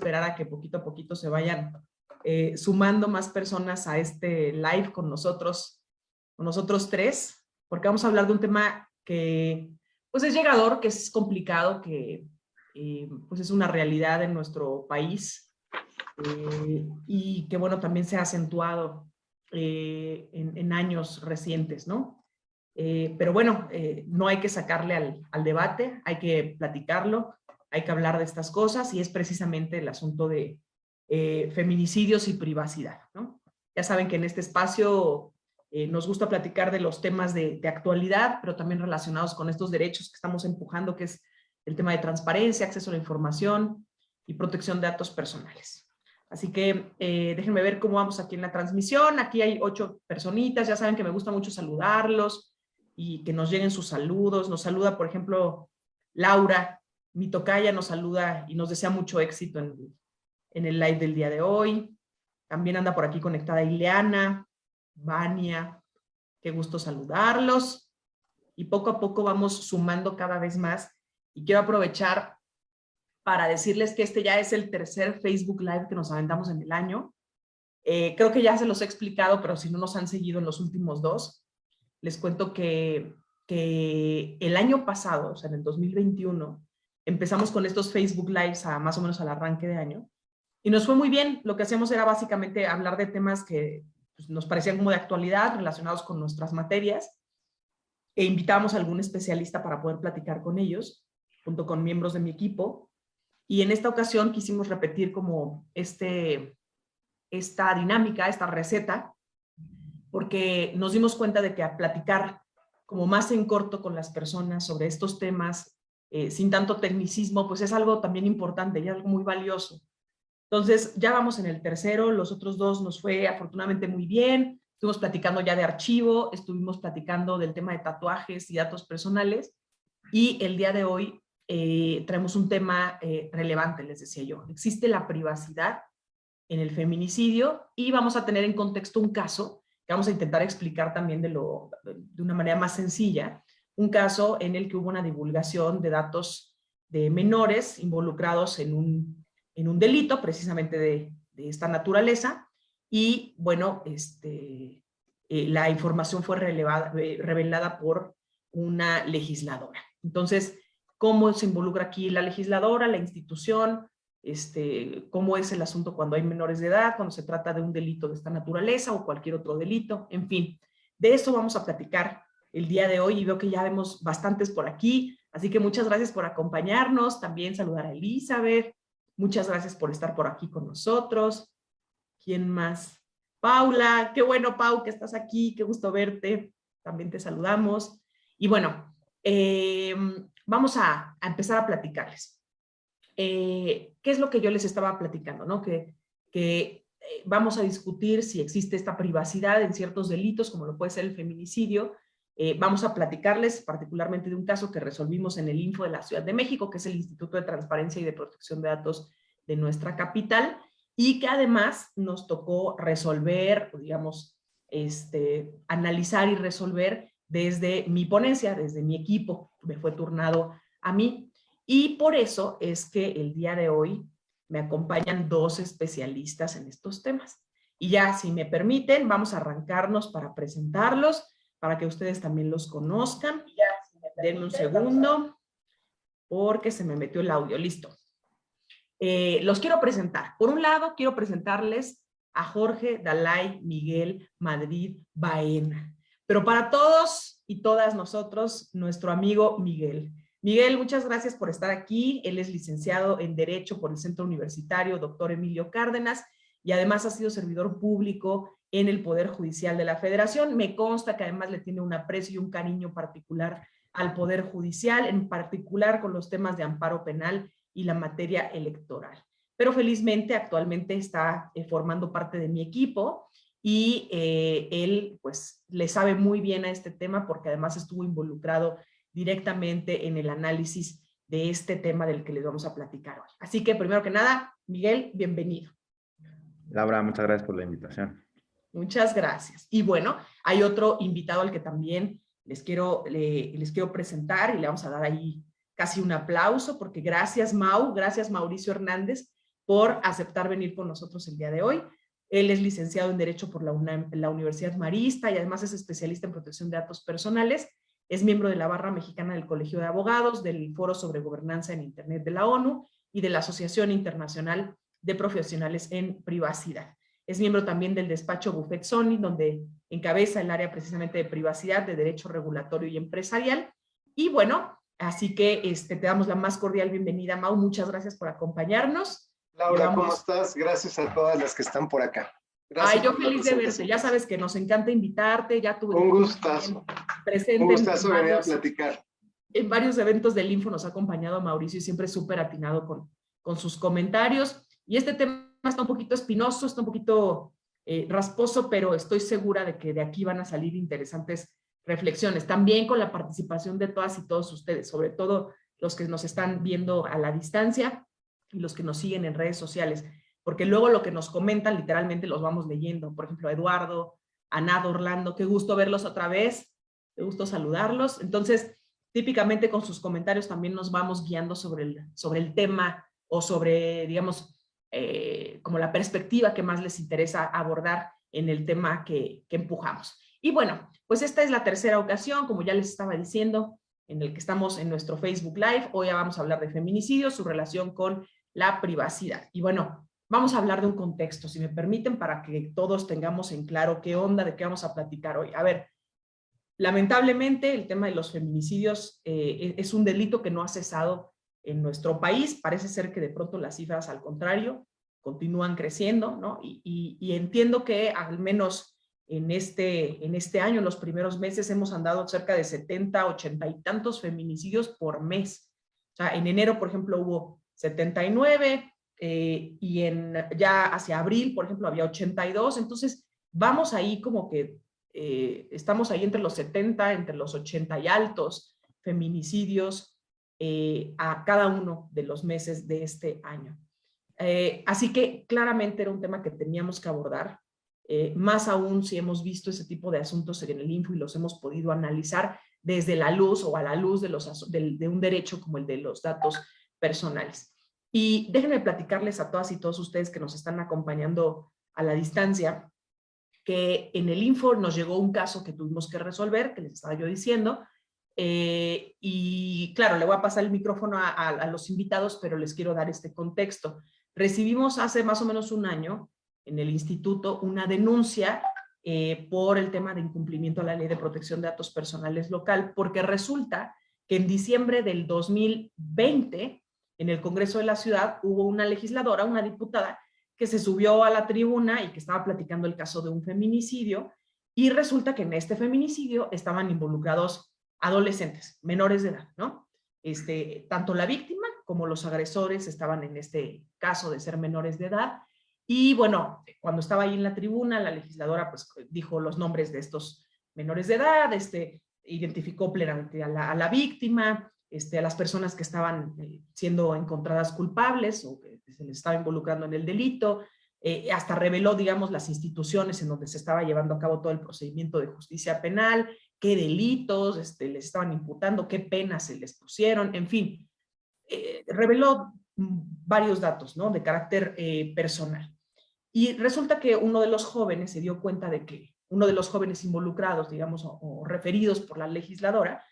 esperar a que poquito a poquito se vayan sumando más personas a este live con nosotros tres, porque vamos a hablar de un tema que pues es llegador, que es complicado, que pues es una realidad en nuestro país y que bueno, también se ha acentuado en años recientes, ¿no? Pero bueno, no hay que sacarle al debate, hay que platicarlo, hay que hablar de estas cosas y es precisamente el asunto de feminicidios y privacidad, ¿no? Ya saben que en este espacio nos gusta platicar de los temas de actualidad, pero también relacionados con estos derechos que estamos empujando, que es el tema de transparencia, acceso a la información y protección de datos personales. Así que déjenme ver cómo vamos aquí en la transmisión. Aquí hay 8 personitas, ya saben que me gusta mucho saludarlos y que nos lleguen sus saludos. Nos saluda, por ejemplo, Laura, mi tocaya, nos saluda y nos desea mucho éxito en el live del día de hoy. También anda por aquí conectada Ileana, Vania, qué gusto saludarlos. Y poco a poco vamos sumando cada vez más. Y quiero aprovechar para decirles que este ya es el tercer Facebook Live que nos aventamos en el año. Creo que ya se los he explicado, pero si no nos han seguido en los últimos 2, les cuento que el año pasado, o sea, en el 2021, empezamos con estos Facebook Lives más o menos al arranque de año, y nos fue muy bien. Lo que hacíamos era básicamente hablar de temas que pues, nos parecían como de actualidad, relacionados con nuestras materias, e invitábamos a algún especialista para poder platicar con ellos, junto con miembros de mi equipo, y en esta ocasión quisimos repetir como esta dinámica, esta receta, porque nos dimos cuenta de que a platicar como más en corto con las personas sobre estos temas, sin tanto tecnicismo, pues es algo también importante y algo muy valioso. Entonces, ya vamos en el tercero, los otros 2 nos fue afortunadamente muy bien, estuvimos platicando ya de archivo, estuvimos platicando del tema de tatuajes y datos personales, y el día de hoy traemos un tema relevante, les decía yo. Existe la privacidad en el feminicidio y vamos a tener en contexto un caso que vamos a intentar explicar también de una manera más sencilla, un caso en el que hubo una divulgación de datos de menores involucrados en un delito precisamente de esta naturaleza y bueno, la información fue revelada por una legisladora. Entonces, ¿cómo se involucra aquí la legisladora, la institución? Cómo es el asunto cuando hay menores de edad, cuando se trata de un delito de esta naturaleza o cualquier otro delito, en fin. De eso vamos a platicar el día de hoy y veo que ya vemos bastantes por aquí, así que muchas gracias por acompañarnos, también saludar a Elizabeth, muchas gracias por estar por aquí con nosotros. ¿Quién más? Paula, qué bueno, Pau, que estás aquí, qué gusto verte, también te saludamos. Y bueno, vamos a empezar a platicarles. ¿Qué es lo que yo les estaba platicando? ¿No? Que vamos a discutir si existe esta privacidad en ciertos delitos, como lo puede ser el feminicidio. Vamos a platicarles particularmente de un caso que resolvimos en el Info de la Ciudad de México, que es el Instituto de Transparencia y de Protección de Datos de nuestra capital, y que además nos tocó resolver, digamos, analizar y resolver desde mi ponencia, desde mi equipo, me fue turnado a mí. Y por eso es que el día de hoy me acompañan 2 especialistas en estos temas. Y ya, si me permiten, vamos a arrancarnos para presentarlos, para que ustedes también los conozcan. Ya, denme un segundo, porque se me metió el audio. Listo. Los quiero presentar. Por un lado, quiero presentarles a Jorge Dalai Miguel Madrid Baena. Pero para todos y todas nosotros, nuestro amigo Miguel. Miguel, muchas gracias por estar aquí. Él es licenciado en Derecho por el Centro Universitario Dr. Emilio Cárdenas y además ha sido servidor público en el Poder Judicial de la Federación. Me consta que además le tiene un aprecio y un cariño particular al Poder Judicial, en particular con los temas de amparo penal y la materia electoral. Pero felizmente actualmente está formando parte de mi equipo y él pues le sabe muy bien a este tema porque además estuvo involucrado directamente en el análisis de este tema del que les vamos a platicar hoy. Así que primero que nada, Miguel, bienvenido. Laura, muchas gracias por la invitación. Muchas gracias. Y bueno, hay otro invitado al que también les quiero presentar y le vamos a dar ahí casi un aplauso porque gracias Mauricio Hernández por aceptar venir con nosotros el día de hoy. Él es licenciado en Derecho por la Universidad Marista y además es especialista en protección de datos personales. Es miembro de la Barra Mexicana del Colegio de Abogados, del Foro sobre Gobernanza en Internet de la ONU y de la Asociación Internacional de Profesionales en Privacidad. Es miembro también del despacho Buffet Sony, donde encabeza el área precisamente de privacidad, de derecho regulatorio y empresarial. Y bueno, así que te damos la más cordial bienvenida, Mau. Muchas gracias por acompañarnos. Laura, ¿cómo estás? Gracias a todas las que están por acá. Gracias. Ay, yo feliz de verte. Ya sabes que nos encanta invitarte. Ya tuve un gustazo. Presente. Un gustazo venir a platicar. En varios eventos del Info nos ha acompañado Mauricio y siempre súper atinado con sus comentarios. Y este tema está un poquito espinoso, está un poquito rasposo, pero estoy segura de que de aquí van a salir interesantes reflexiones. También con la participación de todas y todos ustedes, sobre todo los que nos están viendo a la distancia y los que nos siguen en redes sociales, porque luego lo que nos comentan literalmente los vamos leyendo. Por ejemplo, Eduardo, Anado, Orlando, qué gusto verlos otra vez, qué gusto saludarlos. Entonces, típicamente con sus comentarios también nos vamos guiando sobre el tema o sobre, digamos, como la perspectiva que más les interesa abordar en el tema que empujamos. Y bueno, pues esta es la tercera ocasión, como ya les estaba diciendo, en el que estamos en nuestro Facebook Live. Hoy ya vamos a hablar de feminicidio, su relación con la privacidad. Y bueno, vamos a hablar de un contexto, si me permiten, para que todos tengamos en claro qué onda, de qué vamos a platicar hoy. A ver, lamentablemente el tema de los feminicidios es un delito que no ha cesado en nuestro país. Parece ser que de pronto las cifras, al contrario, continúan creciendo, ¿no? Y entiendo que al menos en este año, en los primeros meses, hemos andado cerca de 70, 80 y tantos feminicidios por mes. O sea, en enero, por ejemplo, hubo 79, y ya hacia abril, por ejemplo, había 82. Entonces, vamos ahí como que estamos ahí entre los 70, entre los 80 y altos feminicidios a cada uno de los meses de este año. Así que claramente era un tema que teníamos que abordar, más aún si hemos visto ese tipo de asuntos en el Info y los hemos podido analizar desde la luz o a la luz de un derecho como el de los datos personales. Y déjenme platicarles a todas y todos ustedes que nos están acompañando a la distancia, que en el Info nos llegó un caso que tuvimos que resolver, que les estaba yo diciendo, y claro, le voy a pasar el micrófono a los invitados, pero les quiero dar este contexto. Recibimos hace más o menos un año en el instituto una denuncia por el tema de incumplimiento a la Ley de Protección de Datos Personales local, porque resulta que en diciembre del 2020, en el Congreso de la Ciudad, hubo una legisladora, una diputada, que se subió a la tribuna y que estaba platicando el caso de un feminicidio, y resulta que en este feminicidio estaban involucrados adolescentes, menores de edad, ¿no? Tanto la víctima como los agresores estaban en este caso de ser menores de edad. Y bueno, cuando estaba ahí en la tribuna, la legisladora pues dijo los nombres de estos menores de edad, identificó plenamente a la víctima, a las personas que estaban siendo encontradas culpables o que se les estaba involucrando en el delito, hasta reveló, digamos, las instituciones en donde se estaba llevando a cabo todo el procedimiento de justicia penal, qué delitos les estaban imputando, qué penas se les pusieron, en fin, reveló varios datos, ¿no?, de carácter personal. Y resulta que uno de los jóvenes se dio cuenta de que, uno de los jóvenes involucrados, digamos, o referidos por la legisladora,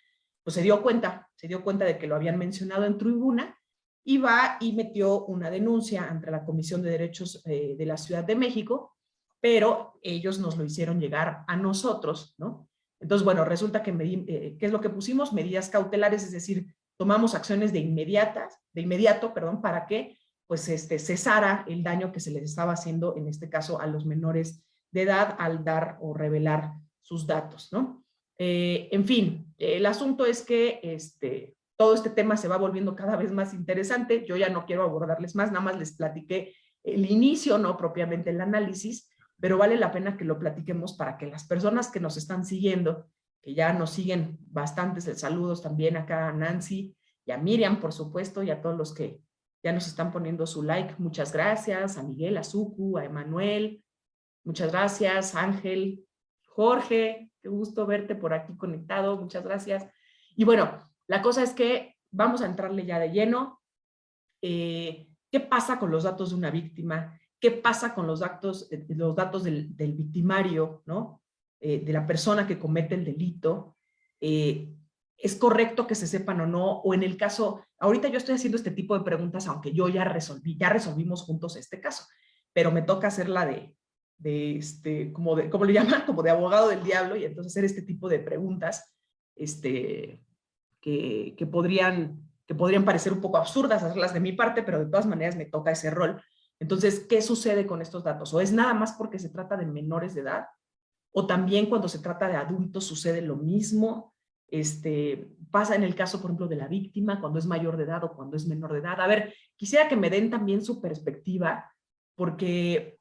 pues se dio cuenta de que lo habían mencionado en tribuna, y va y metió una denuncia ante la Comisión de Derechos de la Ciudad de México, pero ellos nos lo hicieron llegar a nosotros, ¿no? Entonces, bueno, resulta que, ¿qué es lo que pusimos? Medidas cautelares, es decir, tomamos acciones de inmediato, para que pues cesara el daño que se les estaba haciendo, en este caso a los menores de edad, al dar o revelar sus datos, ¿no? En fin, el asunto es que todo este tema se va volviendo cada vez más interesante. Yo ya no quiero abordarles más, nada más les platiqué el inicio, no propiamente el análisis, pero vale la pena que lo platiquemos para que las personas que nos están siguiendo, que ya nos siguen bastantes, saludos también acá a Nancy y a Miriam, por supuesto, y a todos los que ya nos están poniendo su like, muchas gracias, a Miguel, a Zucu, a Emanuel, muchas gracias, Ángel, Jorge, qué gusto verte por aquí conectado, muchas gracias. Y bueno, la cosa es que vamos a entrarle ya de lleno. ¿Qué pasa con los datos de una víctima? ¿Qué pasa con los datos del victimario, ¿no? De la persona que comete el delito? ¿Es correcto que se sepan o no? O en el caso, ahorita yo estoy haciendo este tipo de preguntas, aunque yo ya resolvimos juntos este caso, pero me toca hacer la ¿cómo le llaman? Como de abogado del diablo, y entonces hacer este tipo de preguntas, que podrían parecer un poco absurdas hacerlas de mi parte, pero de todas maneras me toca ese rol. Entonces, ¿qué sucede con estos datos? ¿O es nada más porque se trata de menores de edad? ¿O también cuando se trata de adultos sucede lo mismo? Pasa en el caso, por ejemplo, de la víctima, cuando es mayor de edad o cuando es menor de edad. A ver, quisiera que me den también su perspectiva, porque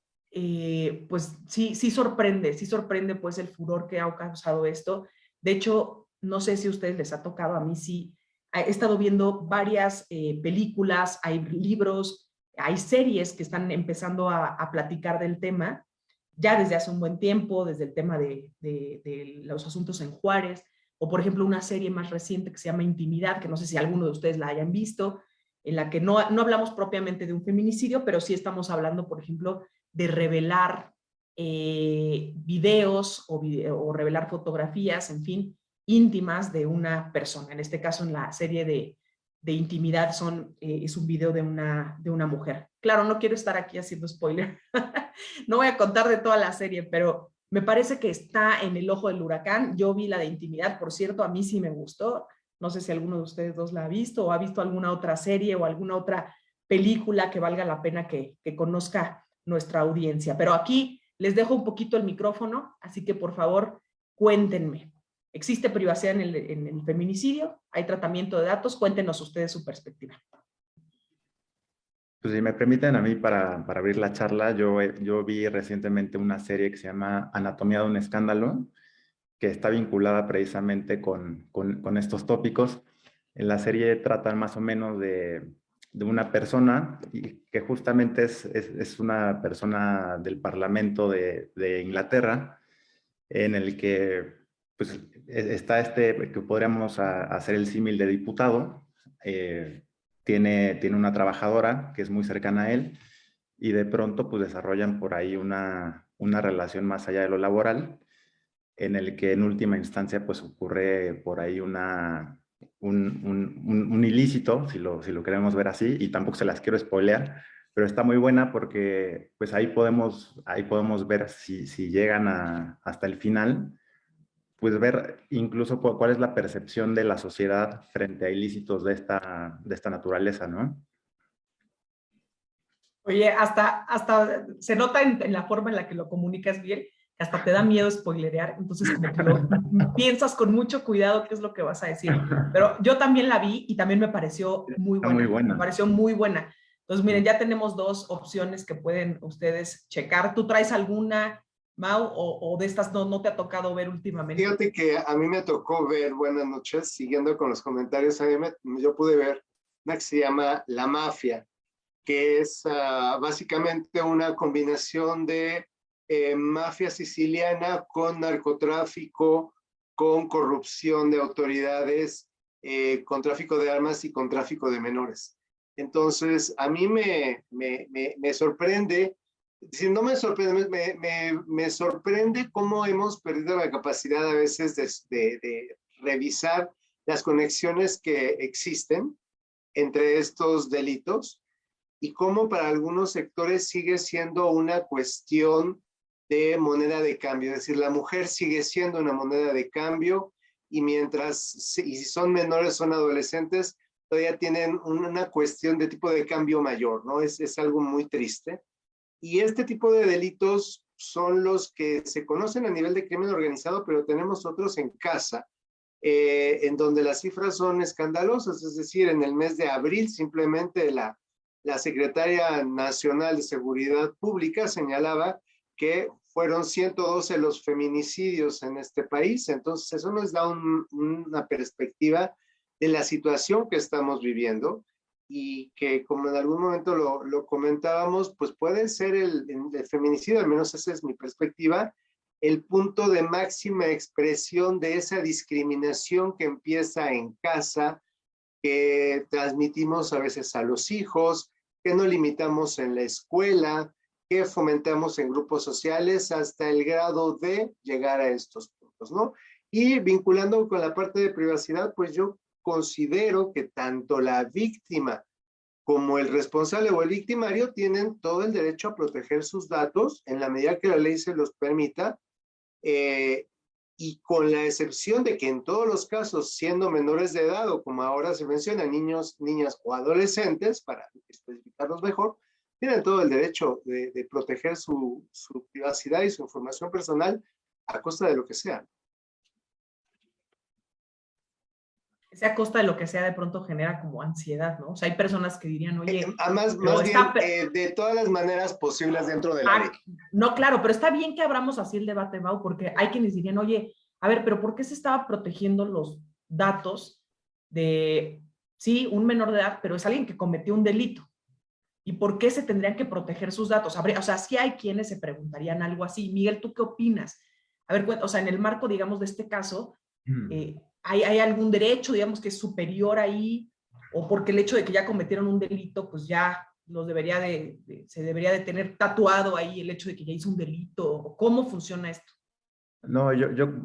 pues sí sorprende pues el furor que ha causado esto. De hecho, no sé si a ustedes les ha tocado, a mí sí, he estado viendo varias películas, hay libros, hay series que están empezando a platicar del tema, ya desde hace un buen tiempo, desde el tema de los asuntos en Juárez, o por ejemplo una serie más reciente que se llama Intimidad, que no sé si alguno de ustedes la hayan visto, en la que no hablamos propiamente de un feminicidio, pero sí estamos hablando, por ejemplo, de revelar videos o revelar fotografías, en fin, íntimas de una persona. En este caso, en la serie de Intimidad es un video de una mujer. Claro, no quiero estar aquí haciendo spoiler. No voy a contar de toda la serie, pero me parece que está en el ojo del huracán. Yo vi la de Intimidad, por cierto, a mí sí me gustó. No sé si alguno de ustedes dos la ha visto o ha visto alguna otra serie o alguna otra película que valga la pena que conozca nuestra audiencia. Pero aquí les dejo un poquito el micrófono, así que por favor, cuéntenme. ¿Existe privacidad en el feminicidio? ¿Hay tratamiento de datos? Cuéntenos ustedes su perspectiva. Pues si me permiten a mí para abrir la charla, yo vi recientemente una serie que se llama Anatomía de un escándalo, que está vinculada precisamente con estos tópicos. En la serie tratan más o menos de una persona y que justamente es una persona del Parlamento de Inglaterra, en el que pues, está que podríamos hacer el símil de diputado. Tiene una trabajadora que es muy cercana a él y de pronto pues desarrollan por ahí una relación más allá de lo laboral, en el que en última instancia pues ocurre por ahí un ilícito, si lo queremos ver así, y tampoco se las quiero spoilear, pero está muy buena porque pues ahí podemos ver si llegan hasta el final, pues ver incluso cuál es la percepción de la sociedad frente a ilícitos de esta naturaleza, ¿no? Oye, hasta se nota en la forma en la que lo comunicas bien, que hasta te da miedo spoilerear, entonces como que lo piensas con mucho cuidado qué es lo que vas a decir. Pero yo también la vi y también me pareció muy Está buena. muy buena. Me pareció muy buena. Entonces, miren, ya tenemos dos opciones que pueden ustedes checar. ¿Tú traes alguna, Mau, o de estas no te ha tocado ver últimamente? Fíjate que a mí me tocó ver, buenas noches, siguiendo con los comentarios, yo pude ver una que se llama La Mafia, que es básicamente una combinación de mafia siciliana con narcotráfico, con corrupción de autoridades, con tráfico de armas y con tráfico de menores. Entonces, a mí me sorprende, si no me sorprende, me sorprende cómo hemos perdido la capacidad a veces de revisar las conexiones que existen entre estos delitos y cómo para algunos sectores sigue siendo una cuestión de moneda de cambio, es decir, la mujer sigue siendo una moneda de cambio y y si son menores, son adolescentes, todavía tienen una cuestión de tipo de cambio mayor, ¿no? Es algo muy triste. Y este tipo de delitos son los que se conocen a nivel de crimen organizado, pero tenemos otros en casa, en donde las cifras son escandalosas, es decir, en el mes de abril simplemente la Secretaria Nacional de Seguridad Pública señalaba que fueron 112 los feminicidios en este país. Entonces, eso nos da una perspectiva de la situación que estamos viviendo y que, como en algún momento lo comentábamos, pues puede ser el feminicidio, al menos esa es mi perspectiva, el punto de máxima expresión de esa discriminación que empieza en casa, que transmitimos a veces a los hijos, qué no limitamos en la escuela, qué fomentamos en grupos sociales hasta el grado de llegar a estos puntos, ¿no? Y vinculando con la parte de privacidad, pues yo considero que tanto la víctima como el responsable o el victimario tienen todo el derecho a proteger sus datos en la medida que la ley se los permita, y con la excepción de que en todos los casos, siendo menores de edad o como ahora se menciona, niños, niñas o adolescentes, para especificarlos mejor, tienen todo el derecho de proteger su privacidad y su información personal a costa de lo que sea. Sea a costa de lo que sea, de pronto genera como ansiedad, ¿no? O sea, hay personas que dirían, oye, más bien, de todas las maneras posibles dentro de la ley. No, claro, pero está bien que abramos así el debate, Mau, porque hay quienes dirían, oye, a ver, pero ¿por qué se estaba protegiendo los datos de, sí, un menor de edad, pero es alguien que cometió un delito? ¿Y por qué se tendrían que proteger sus datos? O sea, sí hay quienes se preguntarían algo así. Miguel, ¿tú qué opinas? A ver, o sea, en el marco, digamos, de este caso, ¿hay algún derecho, digamos, que es superior ahí? ¿O porque el hecho de que ya cometieron un delito, pues ya se debería de tener tatuado ahí el hecho de que ya hizo un delito? ¿O cómo funciona esto? No,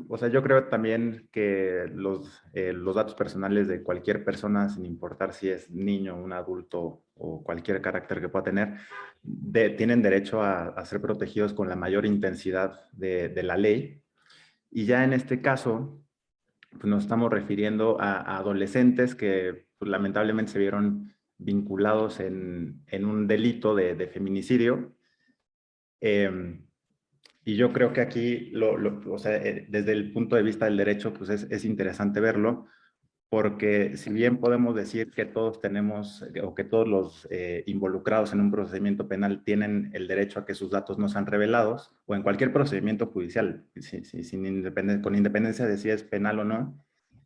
o sea, yo creo también que los datos personales de cualquier persona, sin importar si es niño, un adulto o cualquier carácter que pueda tener, tienen derecho a ser protegidos con la mayor intensidad de la ley. Y ya en este caso, pues nos estamos refiriendo a adolescentes que pues, lamentablemente se vieron vinculados en un delito de feminicidio. Y yo creo que aquí, o sea, desde el punto de vista del derecho, pues es interesante verlo, porque si bien podemos decir que todos tenemos, o que todos los involucrados en un procedimiento penal tienen el derecho a que sus datos no sean revelados, o en cualquier procedimiento judicial, con independencia de si es penal o no,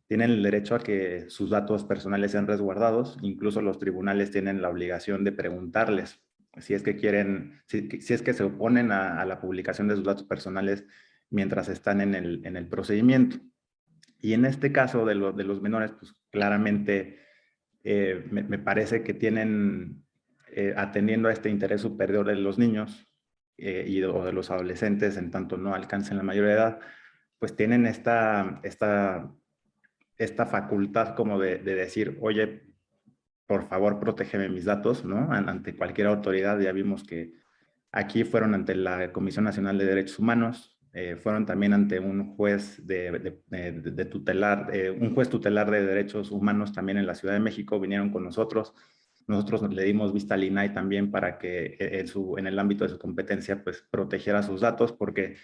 tienen el derecho a que sus datos personales sean resguardados. Incluso los tribunales tienen la obligación de preguntarles si es que quieren, si es que se oponen a la publicación de sus datos personales mientras están en el procedimiento. Y en este caso de los menores, pues claramente me parece que tienen, atendiendo a este interés superior de los niños o de los adolescentes, en tanto no alcancen la mayoría de edad, pues tienen esta facultad como de decir, oye, por favor, protégeme mis datos, ¿no? Ante cualquier autoridad. Ya vimos que aquí fueron ante la Comisión Nacional de Derechos Humanos, fueron también ante un juez tutelar, un juez tutelar de derechos humanos también en la Ciudad de México, vinieron con nosotros. Nosotros le dimos vista al INAI también para que en el ámbito de su competencia pues protegiera sus datos, porque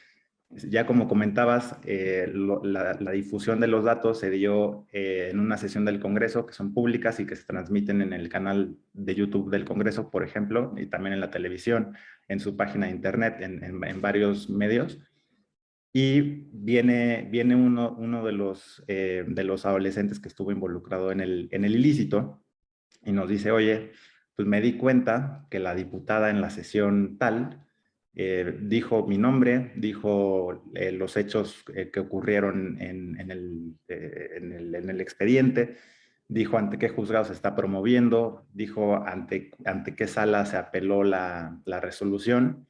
ya como comentabas, la difusión de los datos se dio en una sesión del Congreso que son públicas y que se transmiten en el canal de YouTube del Congreso, por ejemplo, y también en la televisión, en su página de internet, en varios medios. Y viene uno de los adolescentes que estuvo involucrado en el ilícito y nos dice, oye, pues me di cuenta que la diputada en la sesión tal dijo mi nombre, dijo los hechos que ocurrieron en el expediente, dijo ante qué juzgado se está promoviendo, dijo ante qué sala se apeló la resolución,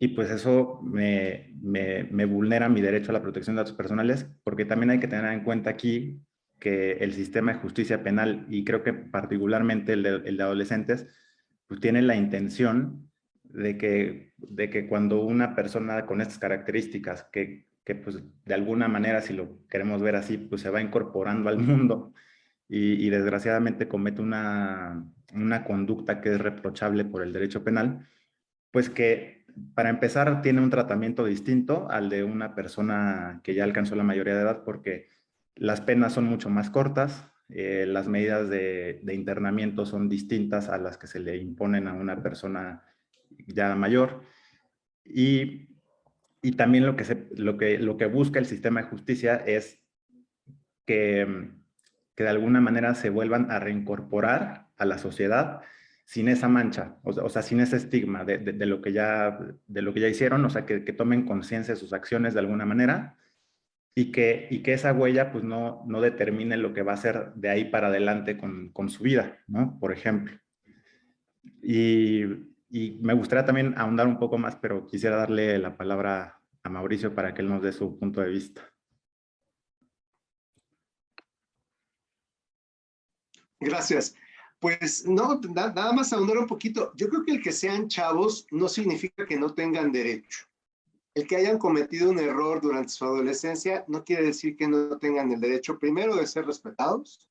y pues eso me vulnera mi derecho a la protección de datos personales, porque también hay que tener en cuenta aquí que el sistema de justicia penal, y creo que particularmente el de adolescentes, pues tiene la intención de que cuando una persona con estas características, que pues de alguna manera, si lo queremos ver así, pues se va incorporando al mundo y desgraciadamente comete una conducta que es reprochable por el derecho penal, pues que para empezar tiene un tratamiento distinto al de una persona que ya alcanzó la mayoría de edad, porque las penas son mucho más cortas, las medidas de internamiento son distintas a las que se le imponen a una persona ya mayor, y también lo que busca el sistema de justicia es que de alguna manera se vuelvan a reincorporar a la sociedad sin esa mancha, o sea, sin ese estigma de lo que ya hicieron, o sea, que tomen conciencia de sus acciones de alguna manera y que esa huella pues no determine lo que va a hacer de ahí para adelante con su vida, ¿no? Por ejemplo. Y me gustaría también ahondar un poco más, pero quisiera darle la palabra a Mauricio para que él nos dé su punto de vista. Gracias. Pues no, nada más ahondar un poquito. Yo creo que el que sean chavos no significa que no tengan derecho. El que hayan cometido un error durante su adolescencia no quiere decir que no tengan el derecho, primero, de ser respetados,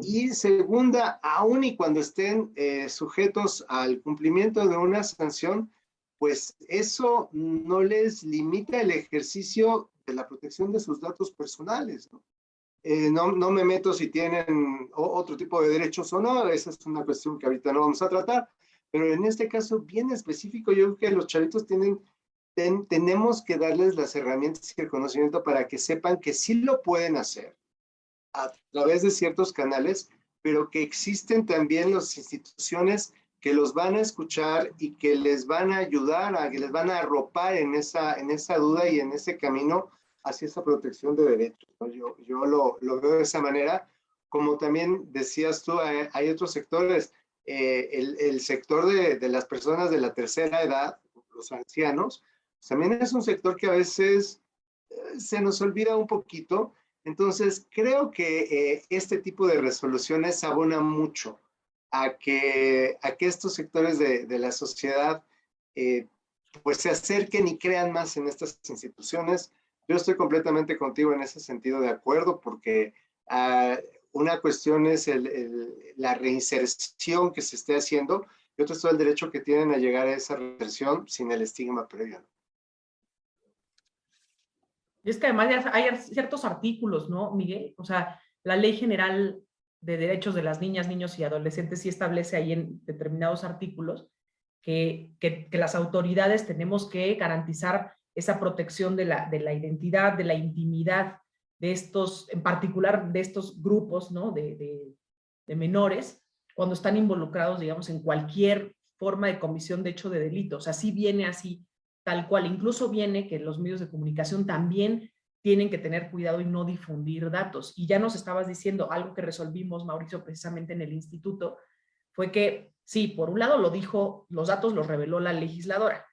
y segunda, aun y cuando estén sujetos al cumplimiento de una sanción, pues eso no les limita el ejercicio de la protección de sus datos personales, ¿no? No me meto si tienen otro tipo de derechos o no, esa es una cuestión que ahorita no vamos a tratar, pero en este caso bien específico, yo creo que los chavitos tenemos que darles las herramientas y el conocimiento para que sepan que sí lo pueden hacer a través de ciertos canales, pero que existen también las instituciones que los van a escuchar y que les van a ayudar, que les van a arropar en esa duda y en ese camino hacia esa protección de derechos, ¿no? Yo lo veo de esa manera. Como también decías tú, hay otros sectores. El sector de las personas de la tercera edad, los ancianos, también es un sector que a veces se nos olvida un poquito. Entonces, creo que este tipo de resoluciones abona mucho a que estos sectores de la sociedad pues se acerquen y crean más en estas instituciones. Yo estoy completamente contigo en ese sentido, de acuerdo, porque una cuestión es la reinserción que se esté haciendo, y otra es todo el derecho que tienen a llegar a esa reinserción sin el estigma previo, ¿no? Y es que además ya hay ciertos artículos, ¿no, Miguel? O sea, la Ley General de Derechos de las Niñas, Niños y Adolescentes sí establece ahí en determinados artículos que las autoridades tenemos que garantizar esa protección de la identidad, de la intimidad de estos, en particular de estos grupos, ¿no? de menores, cuando están involucrados, digamos, en cualquier forma de comisión de hecho de delito. O sea, sí viene así, tal cual. Incluso viene que los medios de comunicación también tienen que tener cuidado y no difundir datos. Y ya nos estabas diciendo algo que resolvimos, Mauricio, precisamente en el instituto, fue que sí, por un lado lo dijo, los datos los reveló la legisladora,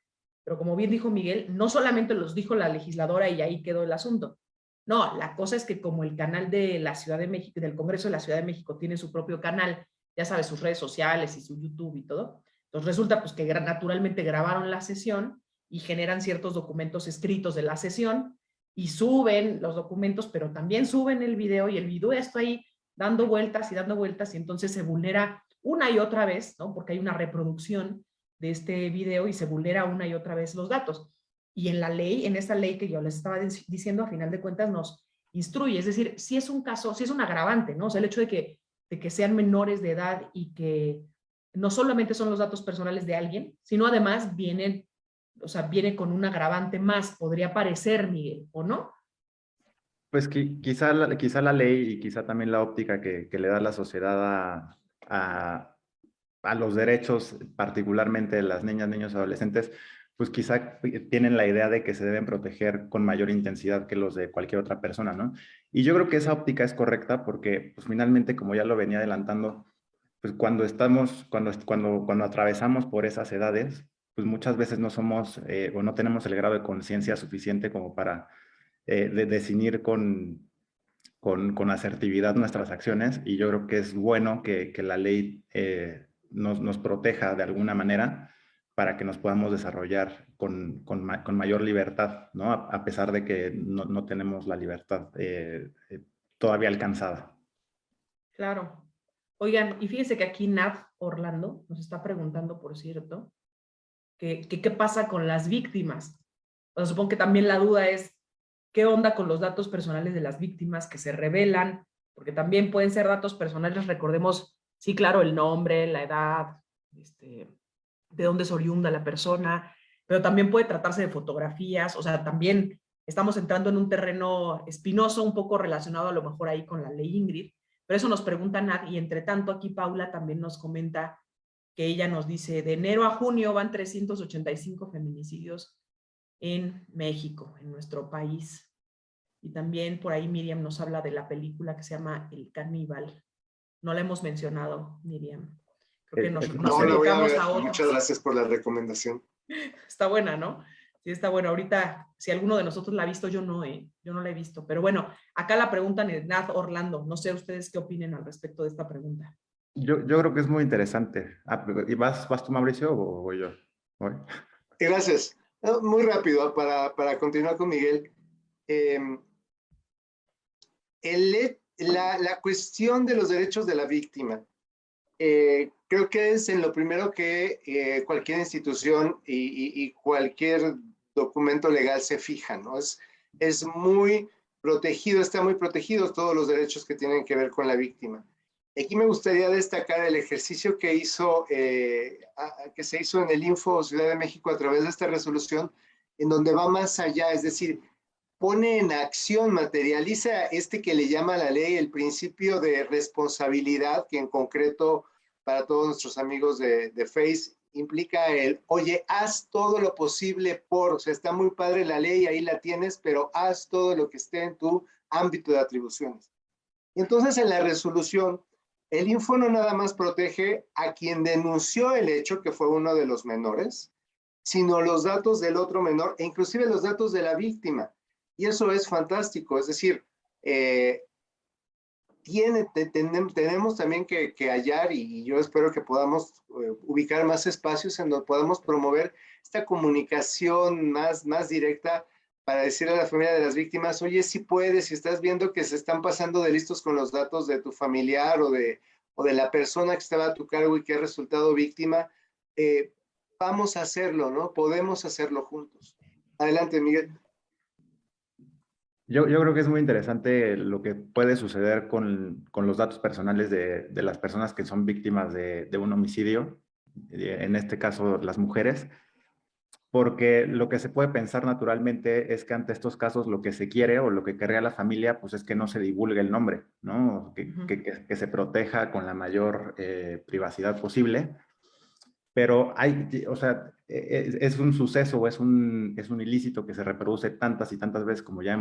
pero como bien dijo Miguel, no solamente los dijo la legisladora y ahí quedó el asunto. No, la cosa es que como el canal de la Ciudad de México, del Congreso de la Ciudad de México tiene su propio canal, ya sabes, sus redes sociales y su YouTube y todo, entonces resulta pues que naturalmente grabaron la sesión y generan ciertos documentos escritos de la sesión y suben los documentos, pero también suben el video y el video está ahí dando vueltas y entonces se vulnera una y otra vez, ¿no? Porque hay una reproducción de este video y se vulnera una y otra vez los datos. Y en la ley, en esta ley que yo les estaba diciendo, a final de cuentas nos instruye, es decir, si es un caso, si es un agravante, ¿no? O sea, el hecho de que sean menores de edad y que no solamente son los datos personales de alguien, sino además vienen, o sea, viene con un agravante más, podría parecer, Miguel, ¿o no? Pues quizá la ley y quizá también la óptica que le da la sociedad a los derechos, particularmente de las niñas, niños, adolescentes, pues quizá tienen la idea de que se deben proteger con mayor intensidad que los de cualquier otra persona, ¿no? Y yo creo que esa óptica es correcta porque, pues finalmente, como ya lo venía adelantando, pues cuando atravesamos por esas edades, pues muchas veces no somos o no tenemos el grado de conciencia suficiente como para definir con asertividad nuestras acciones, y yo creo que es bueno que la ley nos proteja de alguna manera para que nos podamos desarrollar con mayor libertad, ¿no? A pesar de que no tenemos la libertad todavía alcanzada. Claro. Oigan, y fíjense que aquí Nat Orlando nos está preguntando, por cierto, que qué pasa con las víctimas. O sea, supongo que también la duda es, ¿qué onda con los datos personales de las víctimas que se revelan? Porque también pueden ser datos personales, recordemos, sí, claro, el nombre, la edad, de dónde es oriunda la persona, pero también puede tratarse de fotografías, o sea, también estamos entrando en un terreno espinoso, un poco relacionado a lo mejor ahí con la ley Ingrid, pero eso nos pregunta Nat, y entre tanto aquí Paula también nos comenta que ella nos dice, de enero a junio van 385 feminicidios en México, en nuestro país. Y también por ahí Miriam nos habla de la película que se llama El Caníbal. No la hemos mencionado, Miriam. Creo que nos No, la voy a enfocamos ver. a otros. Muchas gracias por la recomendación. Está buena, ¿no? Sí, está buena. Ahorita, si alguno de nosotros la ha visto, yo no, yo no la he visto. Pero bueno, acá la preguntan en Nat Orlando. No sé ustedes qué opinen al respecto de esta pregunta. Yo creo que es muy interesante. ¿Y vas tú, Mauricio, o voy yo? ¿Voy? Gracias. No, muy rápido, para continuar con Miguel. La cuestión de los derechos de la víctima. Creo que es en lo primero que cualquier institución y cualquier documento legal se fija, ¿no? Es muy protegido, está muy protegidos todos los derechos que tienen que ver con la víctima. Aquí me gustaría destacar el ejercicio que se hizo en el Info Ciudad de México a través de esta resolución, en donde va más allá, es decir, pone en acción, materializa que le llama la ley el principio de responsabilidad, que en concreto para todos nuestros amigos de Face implica oye, haz todo lo posible o sea, está muy padre la ley, ahí la tienes, pero haz todo lo que esté en tu ámbito de atribuciones. Y entonces en la resolución, el Info no nada más protege a quien denunció el hecho, que fue uno de los menores, sino los datos del otro menor e inclusive los datos de la víctima. Y eso es fantástico, es decir, tenemos también que hallar, y yo espero que podamos ubicar más espacios en donde podamos promover esta comunicación más directa para decirle a la familia de las víctimas, oye, si puedes, si estás viendo que se están pasando de listos con los datos de tu familiar o de la persona que estaba a tu cargo y que ha resultado víctima, vamos a hacerlo, ¿no? Podemos hacerlo juntos. Adelante, Miguel. Yo creo que es muy interesante lo que puede suceder con los datos personales de las personas que son víctimas de un homicidio, en este caso las mujeres, porque lo que se puede pensar naturalmente es que ante estos casos lo que se quiere o lo que querría la familia pues es que no se divulgue el nombre, ¿no? Que se proteja con la mayor privacidad posible. Pero o sea, es un suceso o es un ilícito que se reproduce tantas y tantas veces como ya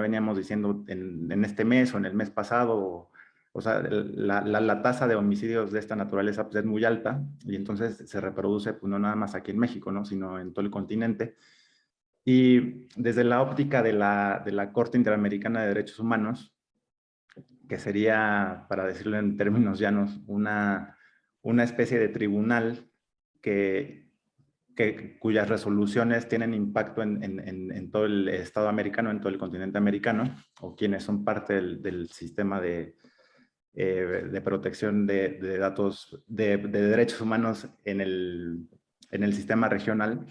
veníamos diciendo en este mes o en el mes pasado. O sea, la tasa de homicidios de esta naturaleza pues, es muy alta y entonces se reproduce pues, no nada más aquí en México, ¿no? Sino en todo el continente. Y desde la óptica de la Corte Interamericana de Derechos Humanos, que sería, para decirlo en términos llanos, una especie de tribunal cuyas resoluciones tienen impacto en todo el Estado americano, en todo el continente americano, o quienes son parte del sistema de protección de datos, de derechos humanos en el sistema regional,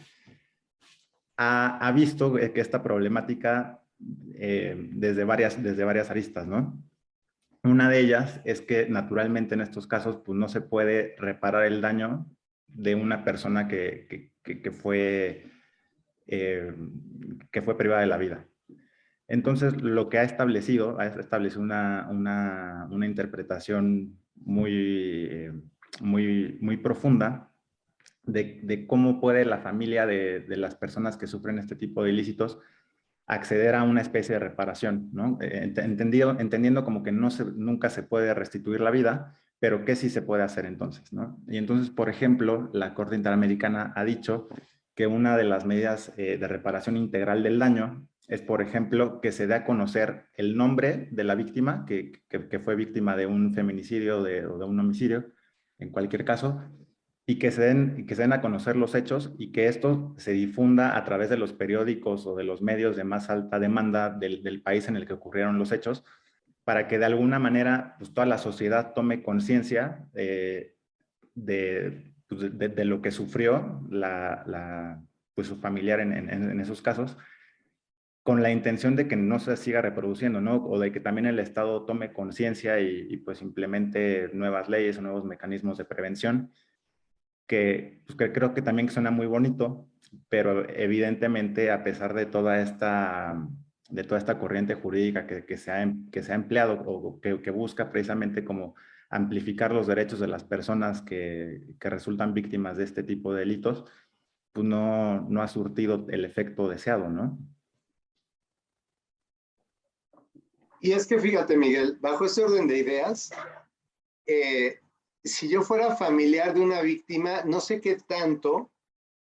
ha visto que esta problemática desde varias aristas, ¿no? Una de ellas es que naturalmente en estos casos pues, no se puede reparar el daño de una persona que fue privada de la vida. Entonces, lo que ha establecido una interpretación muy profunda de cómo puede la familia de las personas que sufren este tipo de ilícitos acceder a una especie de reparación, ¿no? Entendiendo como que nunca se puede restituir la vida, pero ¿qué sí se puede hacer entonces, ¿no? Y entonces, por ejemplo, la Corte Interamericana ha dicho que una de las medidas de reparación integral del daño es, por ejemplo, que se dé a conocer el nombre de la víctima, que fue víctima de un feminicidio o de un homicidio, en cualquier caso, y que se den a conocer los hechos y que esto se difunda a través de los periódicos o de los medios de más alta demanda del país en el que ocurrieron los hechos, para que de alguna manera pues, toda la sociedad tome conciencia de lo que sufrió pues, su familiar en esos casos, con la intención de que no se siga reproduciendo, ¿no? O de que también el Estado tome conciencia y pues implemente nuevas leyes o nuevos mecanismos de prevención, pues, que creo que también suena muy bonito, pero evidentemente a pesar de toda esta corriente jurídica que se ha empleado o que busca precisamente como amplificar los derechos de las personas que resultan víctimas de este tipo de delitos, pues no ha surtido el efecto deseado, ¿no? Y es que fíjate, Miguel, bajo este orden de ideas, si yo fuera familiar de una víctima, no sé qué tanto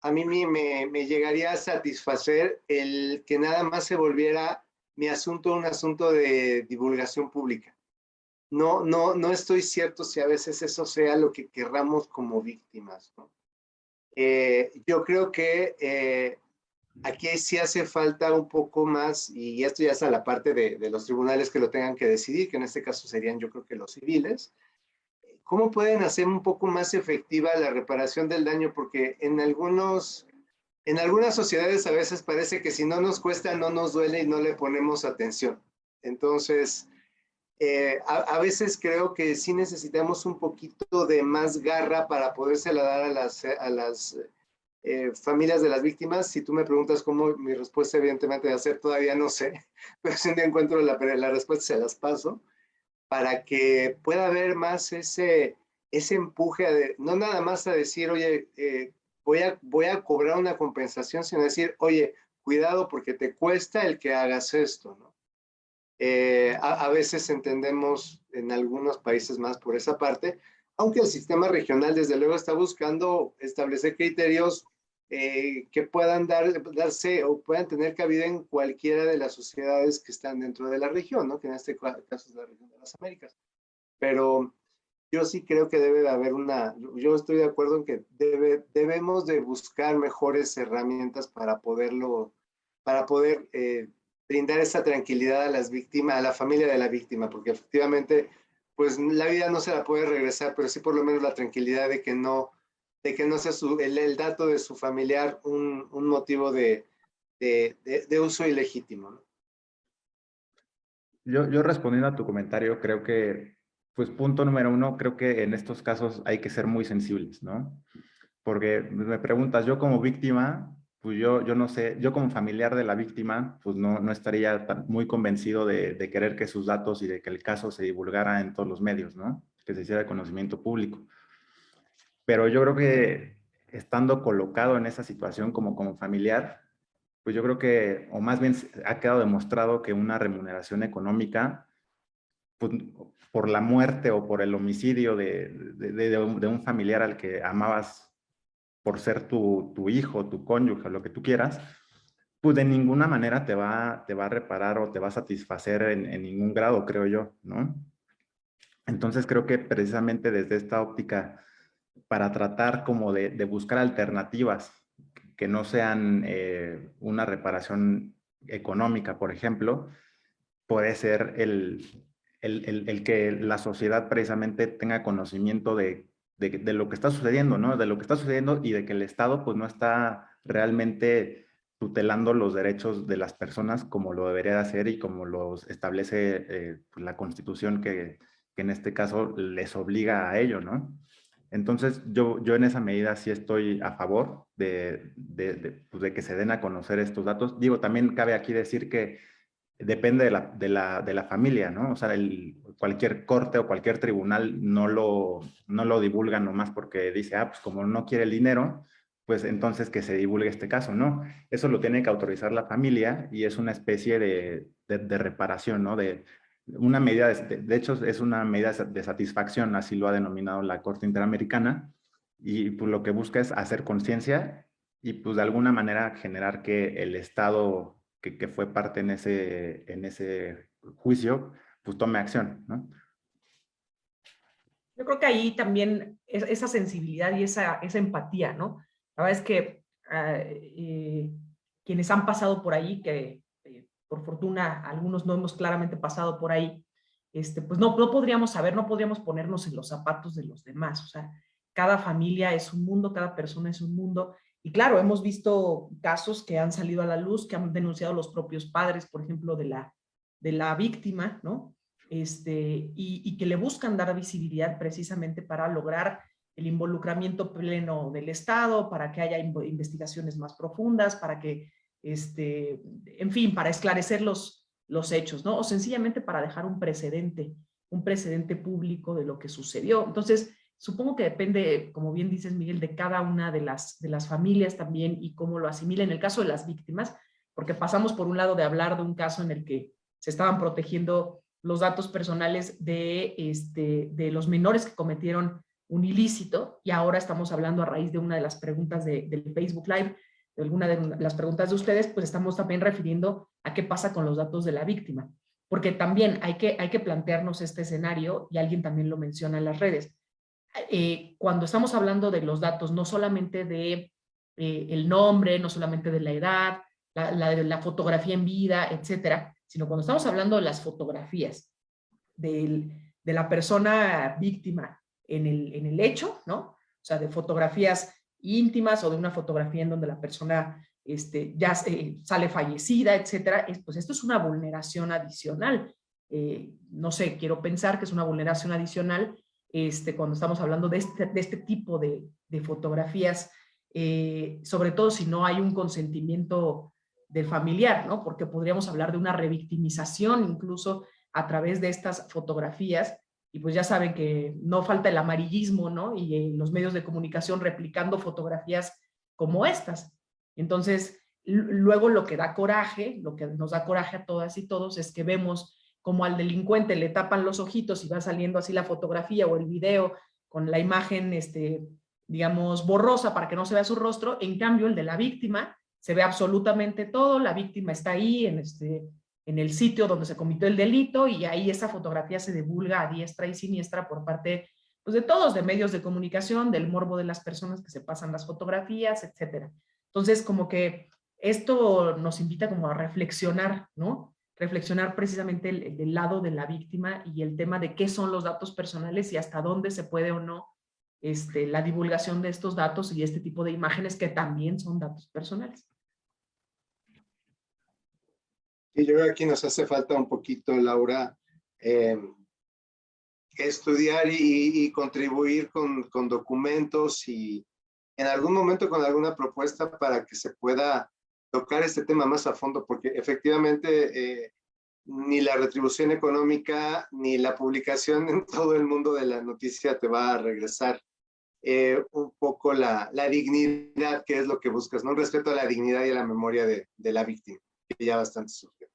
a mí me llegaría a satisfacer el que nada más se volviera mi asunto un asunto de divulgación pública. No estoy cierto si a veces eso sea lo que querramos como víctimas, ¿no? Yo creo que aquí sí hace falta un poco más, y esto ya es a la parte de los tribunales que lo tengan que decidir, que en este caso serían yo creo que los civiles. ¿Cómo pueden hacer un poco más efectiva la reparación del daño? Porque en algunas sociedades a veces parece que si no nos cuesta, no nos duele y no le ponemos atención. Entonces, a veces creo que sí necesitamos un poquito de más garra para podérsela dar a las familias de las víctimas. Si tú me preguntas cómo, mi respuesta evidentemente va a ser todavía no sé, pero si no encuentro la respuesta se las paso, para que pueda haber más ese empuje, no nada más a decir, oye, voy a cobrar una compensación, sino decir, oye, cuidado porque te cuesta el que hagas esto, ¿no? A veces entendemos en algunos países más por esa parte, aunque el sistema regional desde luego está buscando establecer criterios que puedan darse o puedan tener cabida en cualquiera de las sociedades que están dentro de la región, ¿no? Que en este caso es la región de las Américas. Pero yo sí creo que debe de haber yo estoy de acuerdo en que debemos de buscar mejores herramientas para poder brindar esa tranquilidad a las víctimas, a la familia de la víctima, porque efectivamente, pues la vida no se la puede regresar, pero sí por lo menos la tranquilidad de que no sea el dato de su familiar un motivo de uso ilegítimo, ¿no? Yo respondiendo a tu comentario, creo que, pues punto número uno, creo que en estos casos hay que ser muy sensibles, ¿no? Porque me preguntas, yo como víctima, pues yo no sé, yo como familiar de la víctima, pues no estaría muy convencido de querer que sus datos y de que el caso se divulgara en todos los medios, ¿no? Que se hiciera de conocimiento público. Pero yo creo que estando colocado en esa situación como familiar, pues yo creo que, o más bien ha quedado demostrado que una remuneración económica, pues, por la muerte o por el homicidio de un familiar al que amabas por ser tu hijo, tu cónyuge, lo que tú quieras, pues de ninguna manera te va a reparar o te va a satisfacer en ningún grado, creo yo, ¿no? Entonces creo que precisamente desde esta óptica, para tratar como de buscar alternativas que no sean una reparación económica, por ejemplo, puede ser el que la sociedad precisamente tenga conocimiento de lo que está sucediendo, ¿no? De lo que está sucediendo y de que el Estado pues no está realmente tutelando los derechos de las personas como lo debería de hacer y como los establece pues, la Constitución que en este caso les obliga a ello, ¿no? Entonces, yo en esa medida sí estoy a favor pues, de que se den a conocer estos datos. Digo, también cabe aquí decir que depende de la familia, ¿no? O sea, cualquier corte o cualquier tribunal no lo divulga nomás porque dice, pues como no quiere el dinero, pues entonces que se divulgue este caso, ¿no? Eso lo tiene que autorizar la familia y es una especie de reparación, ¿no? De una medida, de hecho es una medida de satisfacción, así lo ha denominado la Corte Interamericana, y pues lo que busca es hacer conciencia y pues de alguna manera generar que el Estado que fue parte en ese juicio, pues tome acción, ¿no? Yo creo que ahí también esa sensibilidad y esa empatía, ¿no? La verdad es que quienes han pasado por ahí, que por fortuna algunos no hemos claramente pasado por ahí, pues no podríamos saber, no podríamos ponernos en los zapatos de los demás. O sea, cada familia es un mundo, cada persona es un mundo. Y claro, hemos visto casos que han salido a la luz, que han denunciado los propios padres, por ejemplo, de la víctima, ¿no? Y que le buscan dar visibilidad precisamente para lograr el involucramiento pleno del Estado, para que haya investigaciones más profundas, para que, en fin, para esclarecer los hechos, ¿no? O sencillamente para dejar un precedente público de lo que sucedió. Entonces, supongo que depende, como bien dices, Miguel, de cada una de las familias también y cómo lo asimilen. En el caso de las víctimas, porque pasamos por un lado de hablar de un caso en el que se estaban protegiendo los datos personales de los menores que cometieron un ilícito, y ahora estamos hablando a raíz de una de las preguntas del Facebook Live, de alguna de las preguntas de ustedes, pues estamos también refiriendo a qué pasa con los datos de la víctima, porque también hay que plantearnos este escenario, y alguien también lo menciona en las redes. Cuando estamos hablando de los datos, no solamente de el nombre, no solamente de la edad, la fotografía en vida, etcétera, sino cuando estamos hablando de las fotografías de la persona víctima en el hecho, ¿no? O sea, de fotografías íntimas o de una fotografía en donde la persona ya sale fallecida, etcétera, pues esto es una vulneración adicional. No sé, quiero pensar que es una vulneración adicional cuando estamos hablando de este tipo de fotografías, sobre todo si no hay un consentimiento del familiar, ¿no? Porque podríamos hablar de una revictimización incluso a través de estas fotografías, y pues ya saben que no falta el amarillismo, ¿no? Y los medios de comunicación replicando fotografías como estas. Entonces, luego lo que da coraje, lo que nos da coraje a todas y todos es que vemos como al delincuente le tapan los ojitos y va saliendo así la fotografía o el video con la imagen, digamos, borrosa para que no se vea su rostro. En cambio, el de la víctima se ve absolutamente todo, la víctima está ahí en el sitio donde se cometió el delito, y ahí esa fotografía se divulga a diestra y siniestra por parte, pues, de todos, de medios de comunicación, del morbo de las personas que se pasan las fotografías, etcétera. Entonces, como que esto nos invita como a reflexionar, ¿no? Reflexionar precisamente del lado de la víctima y el tema de qué son los datos personales y hasta dónde se puede o no la divulgación de estos datos y este tipo de imágenes que también son datos personales. Y yo creo que aquí nos hace falta un poquito, Laura, estudiar y contribuir con documentos y en algún momento con alguna propuesta para que se pueda tocar este tema más a fondo, porque efectivamente ni la retribución económica ni la publicación en todo el mundo de la noticia te va a regresar un poco la dignidad, que es lo que buscas, ¿no? Respeto a la dignidad y a la memoria de la víctima, que ya bastante sufrió.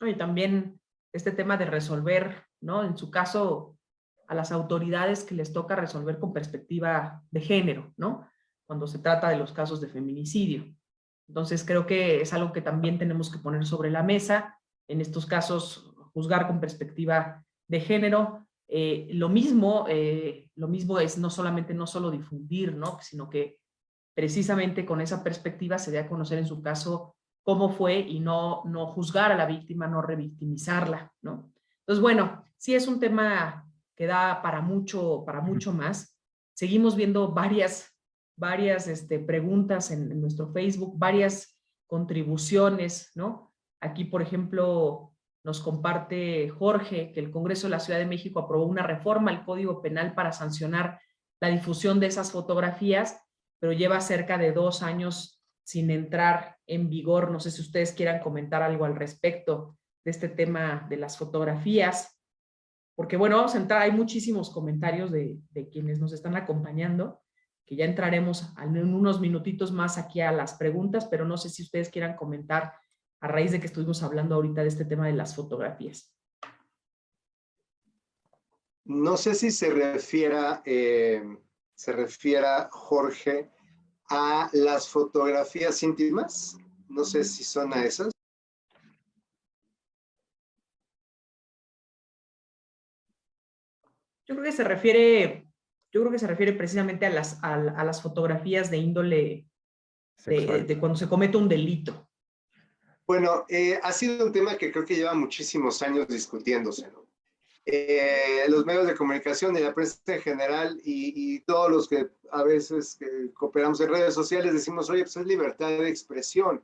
Y también este tema de resolver, ¿no? En su caso, a las autoridades que les toca resolver con perspectiva de género, ¿no? Cuando se trata de los casos de feminicidio. Entonces, creo que es algo que también tenemos que poner sobre la mesa. En estos casos, juzgar con perspectiva de género. Lo mismo es no solo difundir, ¿no? Sino que precisamente con esa perspectiva se dé a conocer en su caso cómo fue y no juzgar a la víctima, no revictimizarla, ¿no? Entonces, bueno, sí es un tema que da para mucho más. Seguimos viendo varias preguntas en nuestro Facebook, varias contribuciones, ¿no? Aquí, por ejemplo, nos comparte Jorge que el Congreso de la Ciudad de México aprobó una reforma al Código Penal para sancionar la difusión de esas fotografías, pero lleva cerca de 2 años sin entrar en vigor. No sé si ustedes quieran comentar algo al respecto de este tema de las fotografías, porque bueno, vamos a entrar, hay muchísimos comentarios de quienes nos están acompañando, que ya entraremos en unos minutitos más aquí a las preguntas, pero no sé si ustedes quieran comentar a raíz de que estuvimos hablando ahorita de este tema de las fotografías. No sé si se refiera Jorge a las fotografías íntimas. No sé si son a esas. Yo creo que se refiere precisamente a las fotografías de índole de cuando se comete un delito. Bueno, ha sido un tema que creo que lleva muchísimos años discutiéndose, ¿no? Los medios de comunicación y la prensa en general y todos los que a veces cooperamos en redes sociales decimos, oye, pues es libertad de expresión.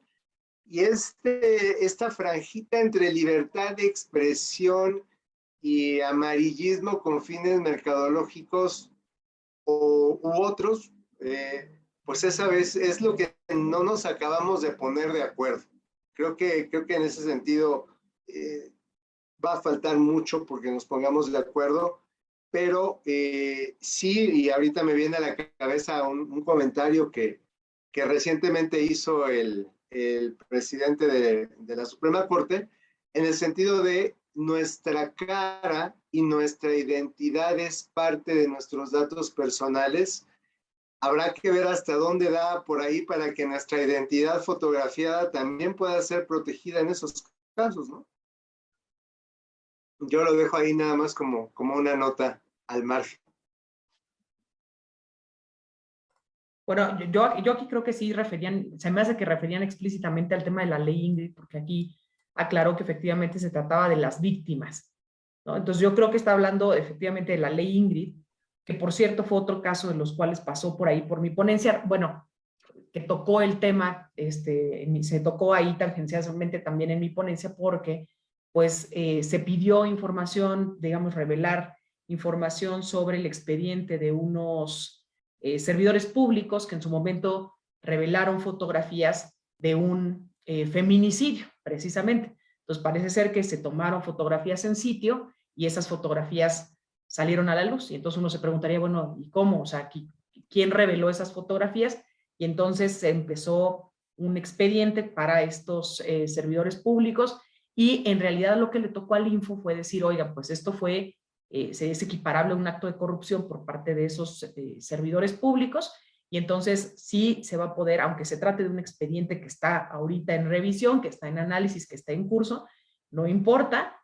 Y esta franjita entre libertad de expresión y amarillismo con fines mercadológicos u otros, pues esa vez es lo que no nos acabamos de poner de acuerdo. Creo que en ese sentido va a faltar mucho porque nos pongamos de acuerdo, pero sí, y ahorita me viene a la cabeza un comentario que recientemente hizo el el presidente de la Suprema Corte, en el sentido de nuestra cara y nuestra identidad es parte de nuestros datos personales. Habrá que ver hasta dónde da por ahí para que nuestra identidad fotografiada también pueda ser protegida en esos casos, ¿no? Yo lo dejo ahí nada más como una nota al margen. Bueno, yo aquí creo que sí referían, se me hace que referían explícitamente al tema de la ley Ingrid, porque aquí aclaró que efectivamente se trataba de las víctimas, ¿no? Entonces yo creo que está hablando efectivamente de la ley Ingrid, que por cierto fue otro caso de los cuales pasó por ahí por mi ponencia, bueno, que tocó el tema, se tocó ahí tangencialmente también en mi ponencia porque pues se pidió información, digamos, revelar información sobre el expediente de unos servidores públicos que en su momento revelaron fotografías de un feminicidio, precisamente. Entonces parece ser que se tomaron fotografías en sitio y esas fotografías salieron a la luz. Y entonces uno se preguntaría, bueno, ¿y cómo? O sea, ¿quién reveló esas fotografías? Y entonces se empezó un expediente para estos servidores públicos y en realidad lo que le tocó al Info fue decir, oiga, pues esto fue, es equiparable a un acto de corrupción por parte de esos servidores públicos y entonces sí se va a poder, aunque se trate de un expediente que está ahorita en revisión, que está en análisis, que está en curso, no importa,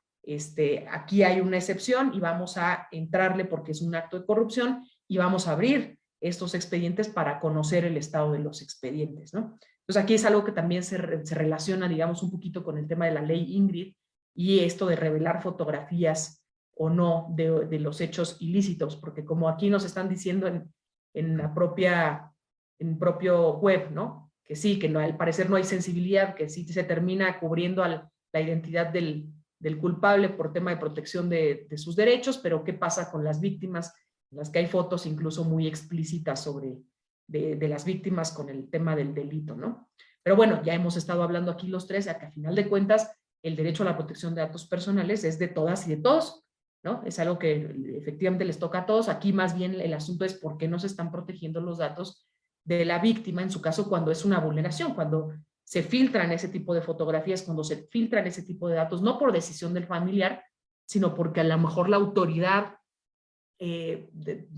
aquí hay una excepción y vamos a entrarle porque es un acto de corrupción y vamos a abrir estos expedientes para conocer el estado de los expedientes, ¿no? Entonces aquí es algo que también se relaciona, digamos, un poquito con el tema de la ley Ingrid y esto de revelar fotografías o no de los hechos ilícitos, porque como aquí nos están diciendo en la propia, en propio web, ¿no? Que sí, que no, al parecer no hay sensibilidad, que sí se termina cubriendo la identidad del culpable por tema de protección de sus derechos, pero ¿qué pasa con las víctimas? En las que hay fotos incluso muy explícitas sobre de las víctimas con el tema del delito, ¿no? Pero bueno, ya hemos estado hablando aquí los tres, ya que a final de cuentas el derecho a la protección de datos personales es de todas y de todos, ¿no? Es algo que efectivamente les toca a todos. Aquí más bien el asunto es por qué no se están protegiendo los datos de la víctima, en su caso cuando es una vulneración, cuando se filtran ese tipo de fotografías, cuando se filtran ese tipo de datos, no por decisión del familiar, sino porque a lo mejor la autoridad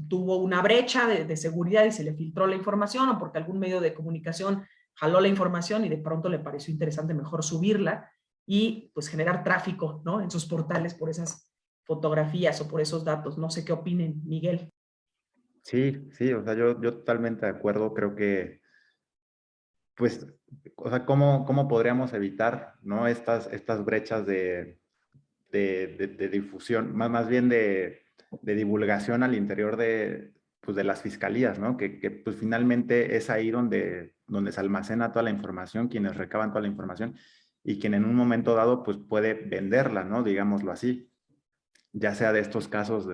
tuvo una brecha de seguridad y se le filtró la información o porque algún medio de comunicación jaló la información y de pronto le pareció interesante mejor subirla y pues generar tráfico, ¿no? En sus portales por esas fotografías o por esos datos. No sé qué opinen, Miguel. Sí, sí, o sea, yo totalmente de acuerdo, creo que, pues, o sea, ¿cómo podríamos evitar, ¿no? Estas brechas de difusión, más bien de divulgación al interior pues, de las fiscalías, ¿no? Que pues finalmente es ahí donde se almacena toda la información, quienes recaban toda la información y quien en un momento dado pues puede venderla, ¿no? Digámoslo así, ya sea de estos casos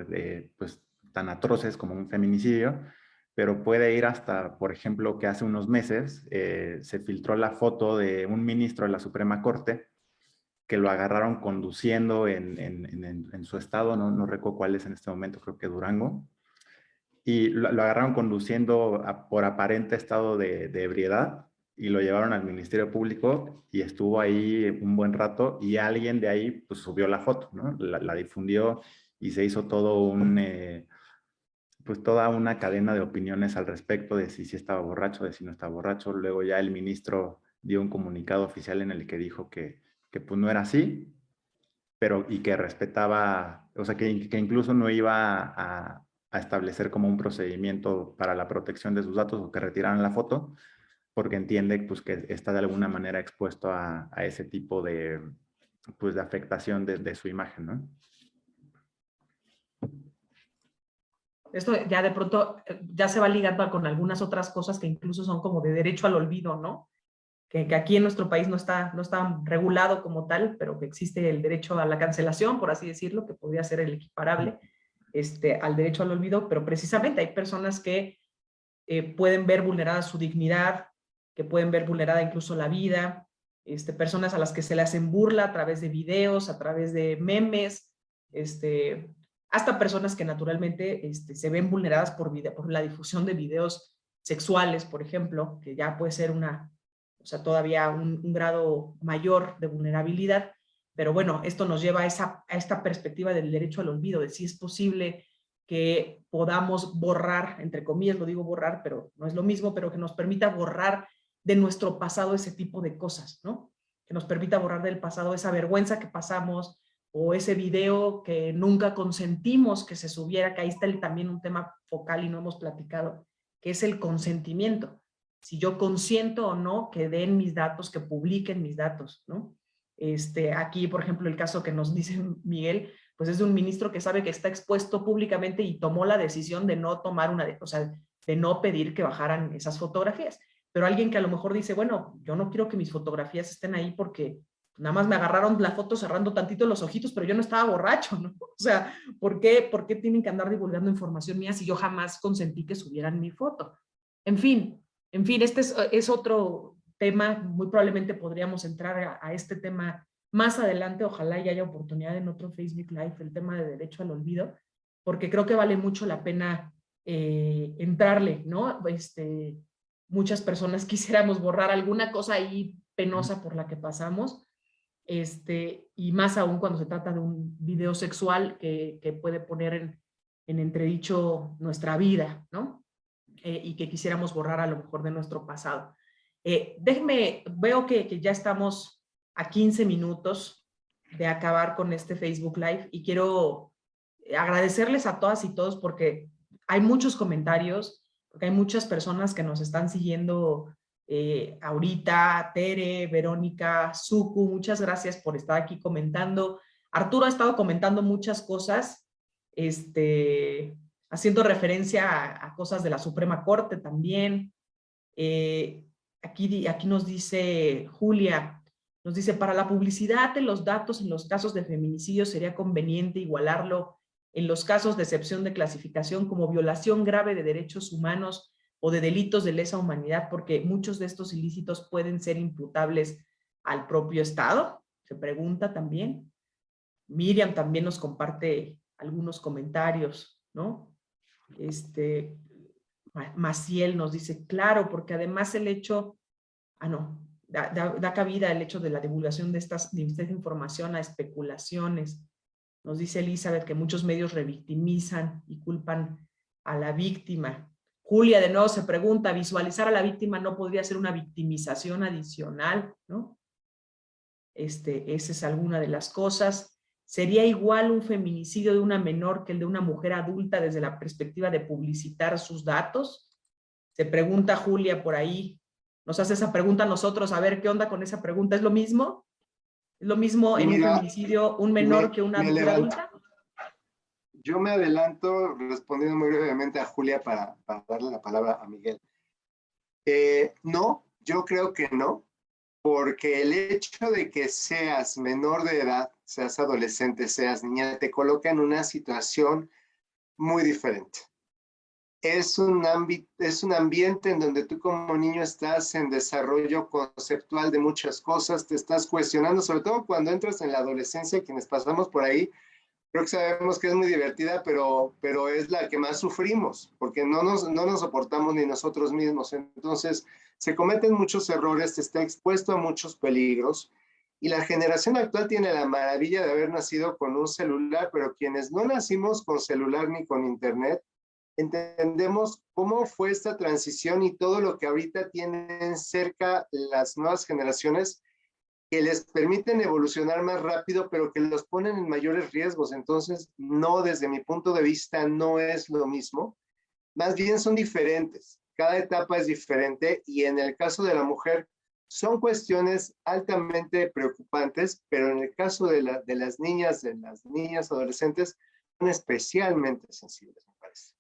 pues tan atroces como un feminicidio, pero puede ir hasta, por ejemplo, que hace unos meses se filtró la foto de un ministro de la Suprema Corte que lo agarraron conduciendo en su estado, no recuerdo cuál es en este momento, creo que Durango, y lo agarraron conduciendo por aparente estado de ebriedad y lo llevaron al Ministerio Público y estuvo ahí un buen rato y alguien de ahí pues subió la foto, ¿no? La difundió y se hizo todo pues toda una cadena de opiniones al respecto de si estaba borracho, de si no estaba borracho. Luego ya el ministro dio un comunicado oficial en el que dijo que pues no era así, pero y que respetaba, o sea, que incluso no iba a establecer como un procedimiento para la protección de sus datos o que retiraran la foto, porque entiende pues que está de alguna manera expuesto a ese tipo pues, de afectación de su imagen, ¿no? Esto ya de pronto ya se va ligando con algunas otras cosas que incluso son como de derecho al olvido, ¿no? Que aquí en nuestro país no está regulado como tal, pero que existe el derecho a la cancelación, por así decirlo, que podría ser el equiparable al derecho al olvido, pero precisamente hay personas que pueden ver vulnerada su dignidad, que pueden ver vulnerada incluso la vida, personas a las que se le hacen burla a través de videos, a través de memes, hasta personas que naturalmente se ven vulneradas por la difusión de videos sexuales, por ejemplo, que ya puede ser una o sea, todavía un grado mayor de vulnerabilidad. Pero bueno, esto nos lleva a esta perspectiva del derecho al olvido, de si es posible que podamos borrar, entre comillas lo digo borrar, pero no es lo mismo, pero que nos permita borrar de nuestro pasado ese tipo de cosas, ¿no? Que nos permita borrar del pasado esa vergüenza que pasamos, o ese video que nunca consentimos que se subiera, que ahí está también un tema focal y no hemos platicado, que es el consentimiento. Si yo consiento o no que den mis datos, que publiquen mis datos, ¿no? Aquí, por ejemplo, el caso que nos dice Miguel, pues es de un ministro que sabe que está expuesto públicamente y tomó la decisión de no tomar o sea, de no pedir que bajaran esas fotografías. Pero alguien que a lo mejor dice, bueno, yo no quiero que mis fotografías estén ahí porque nada más me agarraron la foto cerrando tantito los ojitos, pero yo no estaba borracho, ¿no? O sea, ¿por qué tienen que andar divulgando información mía si yo jamás consentí que subieran mi foto? En fin, este es otro tema, muy probablemente podríamos entrar a este tema más adelante, ojalá y haya oportunidad en otro Facebook Live, el tema de derecho al olvido, porque creo que vale mucho la pena entrarle, ¿no? Muchas personas quisiéramos borrar alguna cosa ahí penosa por la que pasamos, y más aún cuando se trata de un video sexual que puede poner en entredicho nuestra vida, ¿no? Y que quisiéramos borrar a lo mejor de nuestro pasado. Veo que ya estamos a 15 minutos de acabar con este Facebook Live y quiero agradecerles a todas y todos porque hay muchos comentarios, porque hay muchas personas que nos están siguiendo ahorita, Tere, Verónica, Suku, muchas gracias por estar aquí comentando. Arturo ha estado comentando muchas cosas, haciendo referencia a cosas de la Suprema Corte también. Aquí nos dice Julia, nos dice, para la publicidad de los datos en los casos de feminicidio sería conveniente igualarlo en los casos de excepción de clasificación como violación grave de derechos humanos o de delitos de lesa humanidad, porque muchos de estos ilícitos pueden ser imputables al propio Estado, se pregunta también. Miriam también nos comparte algunos comentarios, ¿no? Maciel nos dice, claro, porque además el hecho, da cabida el hecho de la divulgación de esta información a especulaciones. Nos dice Elizabeth que muchos medios revictimizan y culpan a la víctima. Julia de nuevo se pregunta, ¿visualizar a la víctima no podría ser una victimización adicional? ¿No? Esa es alguna de las cosas. ¿Sería igual un feminicidio de una menor que el de una mujer adulta desde la perspectiva de publicitar sus datos? Se pregunta Julia por ahí. Nos hace esa pregunta a nosotros, a ver qué onda con esa pregunta. ¿Es lo mismo? ¿Es lo mismo en un feminicidio un menor que una mujer adulta? Yo me adelanto respondiendo muy brevemente a Julia para darle la palabra a Miguel. No, yo creo que no, porque el hecho de que seas menor de edad, seas adolescente, seas niña, te coloca en una situación muy diferente. Es un ambiente en donde tú como niño estás en desarrollo conceptual de muchas cosas, te estás cuestionando, sobre todo cuando entras en la adolescencia, quienes pasamos por ahí, creo que sabemos que es muy divertida, pero es la que más sufrimos, porque no nos soportamos ni nosotros mismos. Entonces, se cometen muchos errores, se está expuesto a muchos peligros, y la generación actual tiene la maravilla de haber nacido con un celular, pero quienes no nacimos con celular ni con internet, entendemos cómo fue esta transición y todo lo que ahorita tienen cerca las nuevas generaciones que les permiten evolucionar más rápido, pero que los ponen en mayores riesgos. Entonces, no, desde mi punto de vista, no es lo mismo. Más bien son diferentes. Cada etapa es diferente y en el caso de la mujer son cuestiones altamente preocupantes, pero en el caso de las niñas adolescentes, son especialmente sensibles, me parece.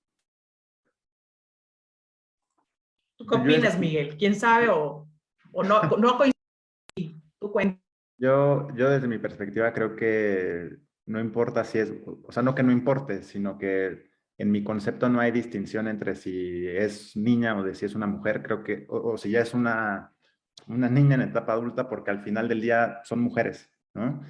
¿Tú qué opinas, Miguel? ¿Quién sabe o no coincide? Tú cuentas. Yo desde mi perspectiva creo que no importa si es, o sea, no que no importe, sino que en mi concepto no hay distinción entre si es niña o de si es una mujer, creo que, o si ya es una niña en etapa adulta, porque al final del día son mujeres, ¿no?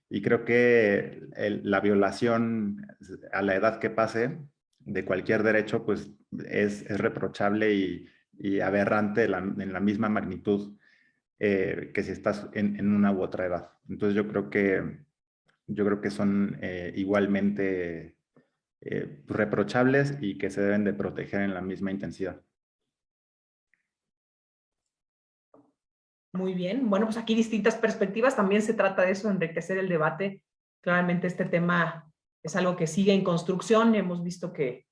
Y creo que la violación a la edad que pase de cualquier derecho, pues es reprochable y aberrante en la misma magnitud. que si estás en una u otra edad. Entonces yo creo que son igualmente reprochables y que se deben de proteger en la misma intensidad. Muy bien. Bueno, pues aquí distintas perspectivas. También se trata de eso, enriquecer el debate. Claramente este tema es algo que sigue en construcción. Hemos visto que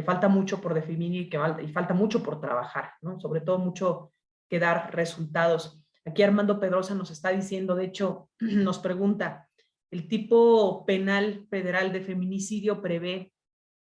falta mucho por definir y falta mucho por trabajar, ¿no? Sobre todo mucho que dar resultados. Aquí Armando Pedrosa nos está diciendo, de hecho, nos pregunta, ¿el tipo penal federal de feminicidio prevé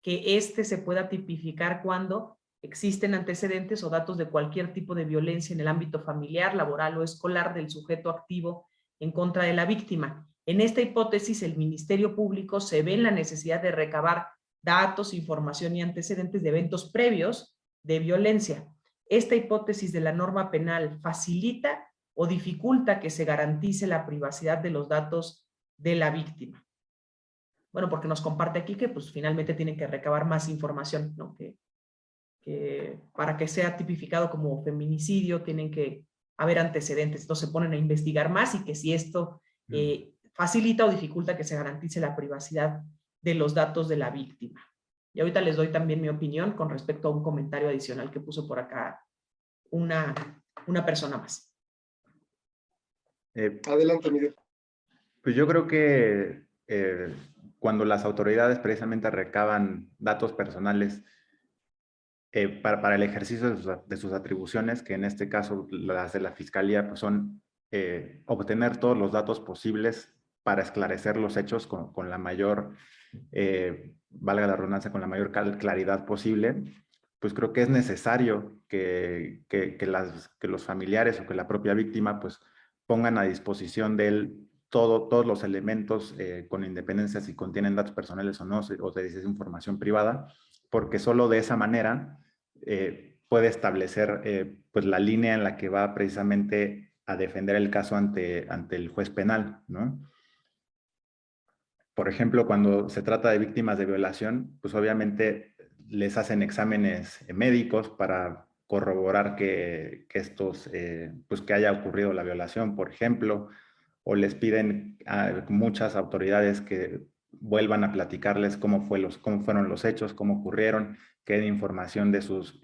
que éste se pueda tipificar cuando existen antecedentes o datos de cualquier tipo de violencia en el ámbito familiar, laboral o escolar del sujeto activo en contra de la víctima? En esta hipótesis, el Ministerio Público se ve en la necesidad de recabar datos, información y antecedentes de eventos previos de violencia. Esta hipótesis de la norma penal facilita o dificulta que se garantice la privacidad de los datos de la víctima. Bueno, porque nos comparte aquí que pues finalmente tienen que recabar más información, ¿no? Que para que sea tipificado como feminicidio tienen que haber antecedentes, entonces se ponen a investigar más y que si esto facilita o dificulta que se garantice la privacidad de los datos de la víctima. Y ahorita les doy también mi opinión con respecto a un comentario adicional que puso por acá una persona más. Adelante, Miguel. Pues yo creo que cuando las autoridades precisamente recaban datos personales para el ejercicio de sus atribuciones, que en este caso las de la Fiscalía, pues son obtener todos los datos posibles para esclarecer los hechos con la mayor, valga la redundancia, con la mayor claridad posible, pues creo que es necesario que los familiares o que la propia víctima pues pongan a disposición de él todos los elementos con independencia si contienen datos personales o no, o si es información privada, porque solo de esa manera puede establecer pues la línea en la que va precisamente a defender el caso ante el juez penal, ¿no? Por ejemplo, cuando se trata de víctimas de violación, pues obviamente les hacen exámenes médicos para corroborar que pues que haya ocurrido la violación, por ejemplo, o les piden a muchas autoridades que vuelvan a platicarles cómo fueron los hechos, cómo ocurrieron, que den información de sus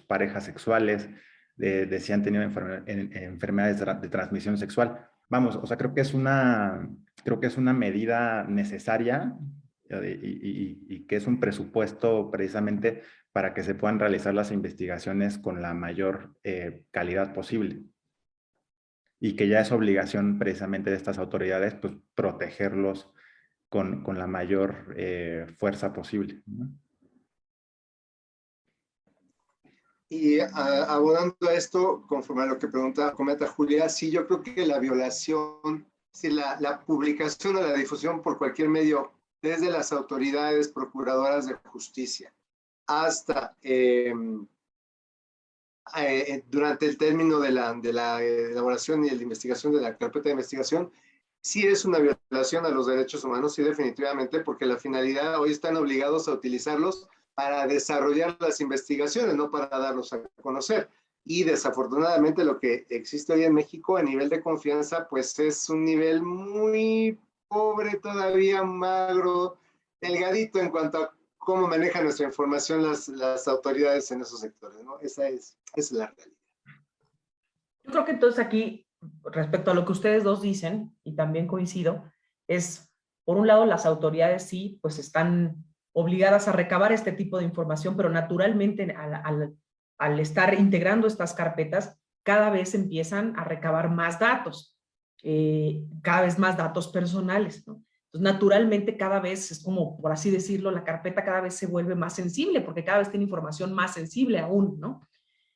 parejas sexuales, de si han tenido enfermedades de transmisión sexual. Vamos, o sea, creo que es una medida necesaria y que es un presupuesto precisamente para que se puedan realizar las investigaciones con la mayor calidad posible. Y que ya es obligación precisamente de estas autoridades, pues, protegerlos con la mayor fuerza posible, ¿no? Y abonando a esto, conforme a lo que comenta Julia, sí, yo creo que la violación, sí, la publicación o la difusión por cualquier medio, desde las autoridades procuradoras de justicia hasta durante el término de la elaboración y de la investigación de la carpeta de investigación, sí es una violación a los derechos humanos, sí, definitivamente, porque la finalidad, hoy están obligados a utilizarlos para desarrollar las investigaciones, no para darlos a conocer. Y desafortunadamente lo que existe hoy en México a nivel de confianza, pues es un nivel muy pobre, todavía magro, delgadito en cuanto a cómo manejan nuestra información las autoridades en esos sectores, ¿no? Esa es la realidad. Yo creo que entonces aquí, respecto a lo que ustedes dos dicen, y también coincido, es, por un lado, las autoridades sí, pues están obligadas a recabar este tipo de información, pero naturalmente al estar integrando estas carpetas, cada vez empiezan a recabar más datos, cada vez más datos personales, ¿no? Entonces, naturalmente, cada vez es como, por así decirlo, la carpeta cada vez se vuelve más sensible, porque cada vez tiene información más sensible aún, ¿no?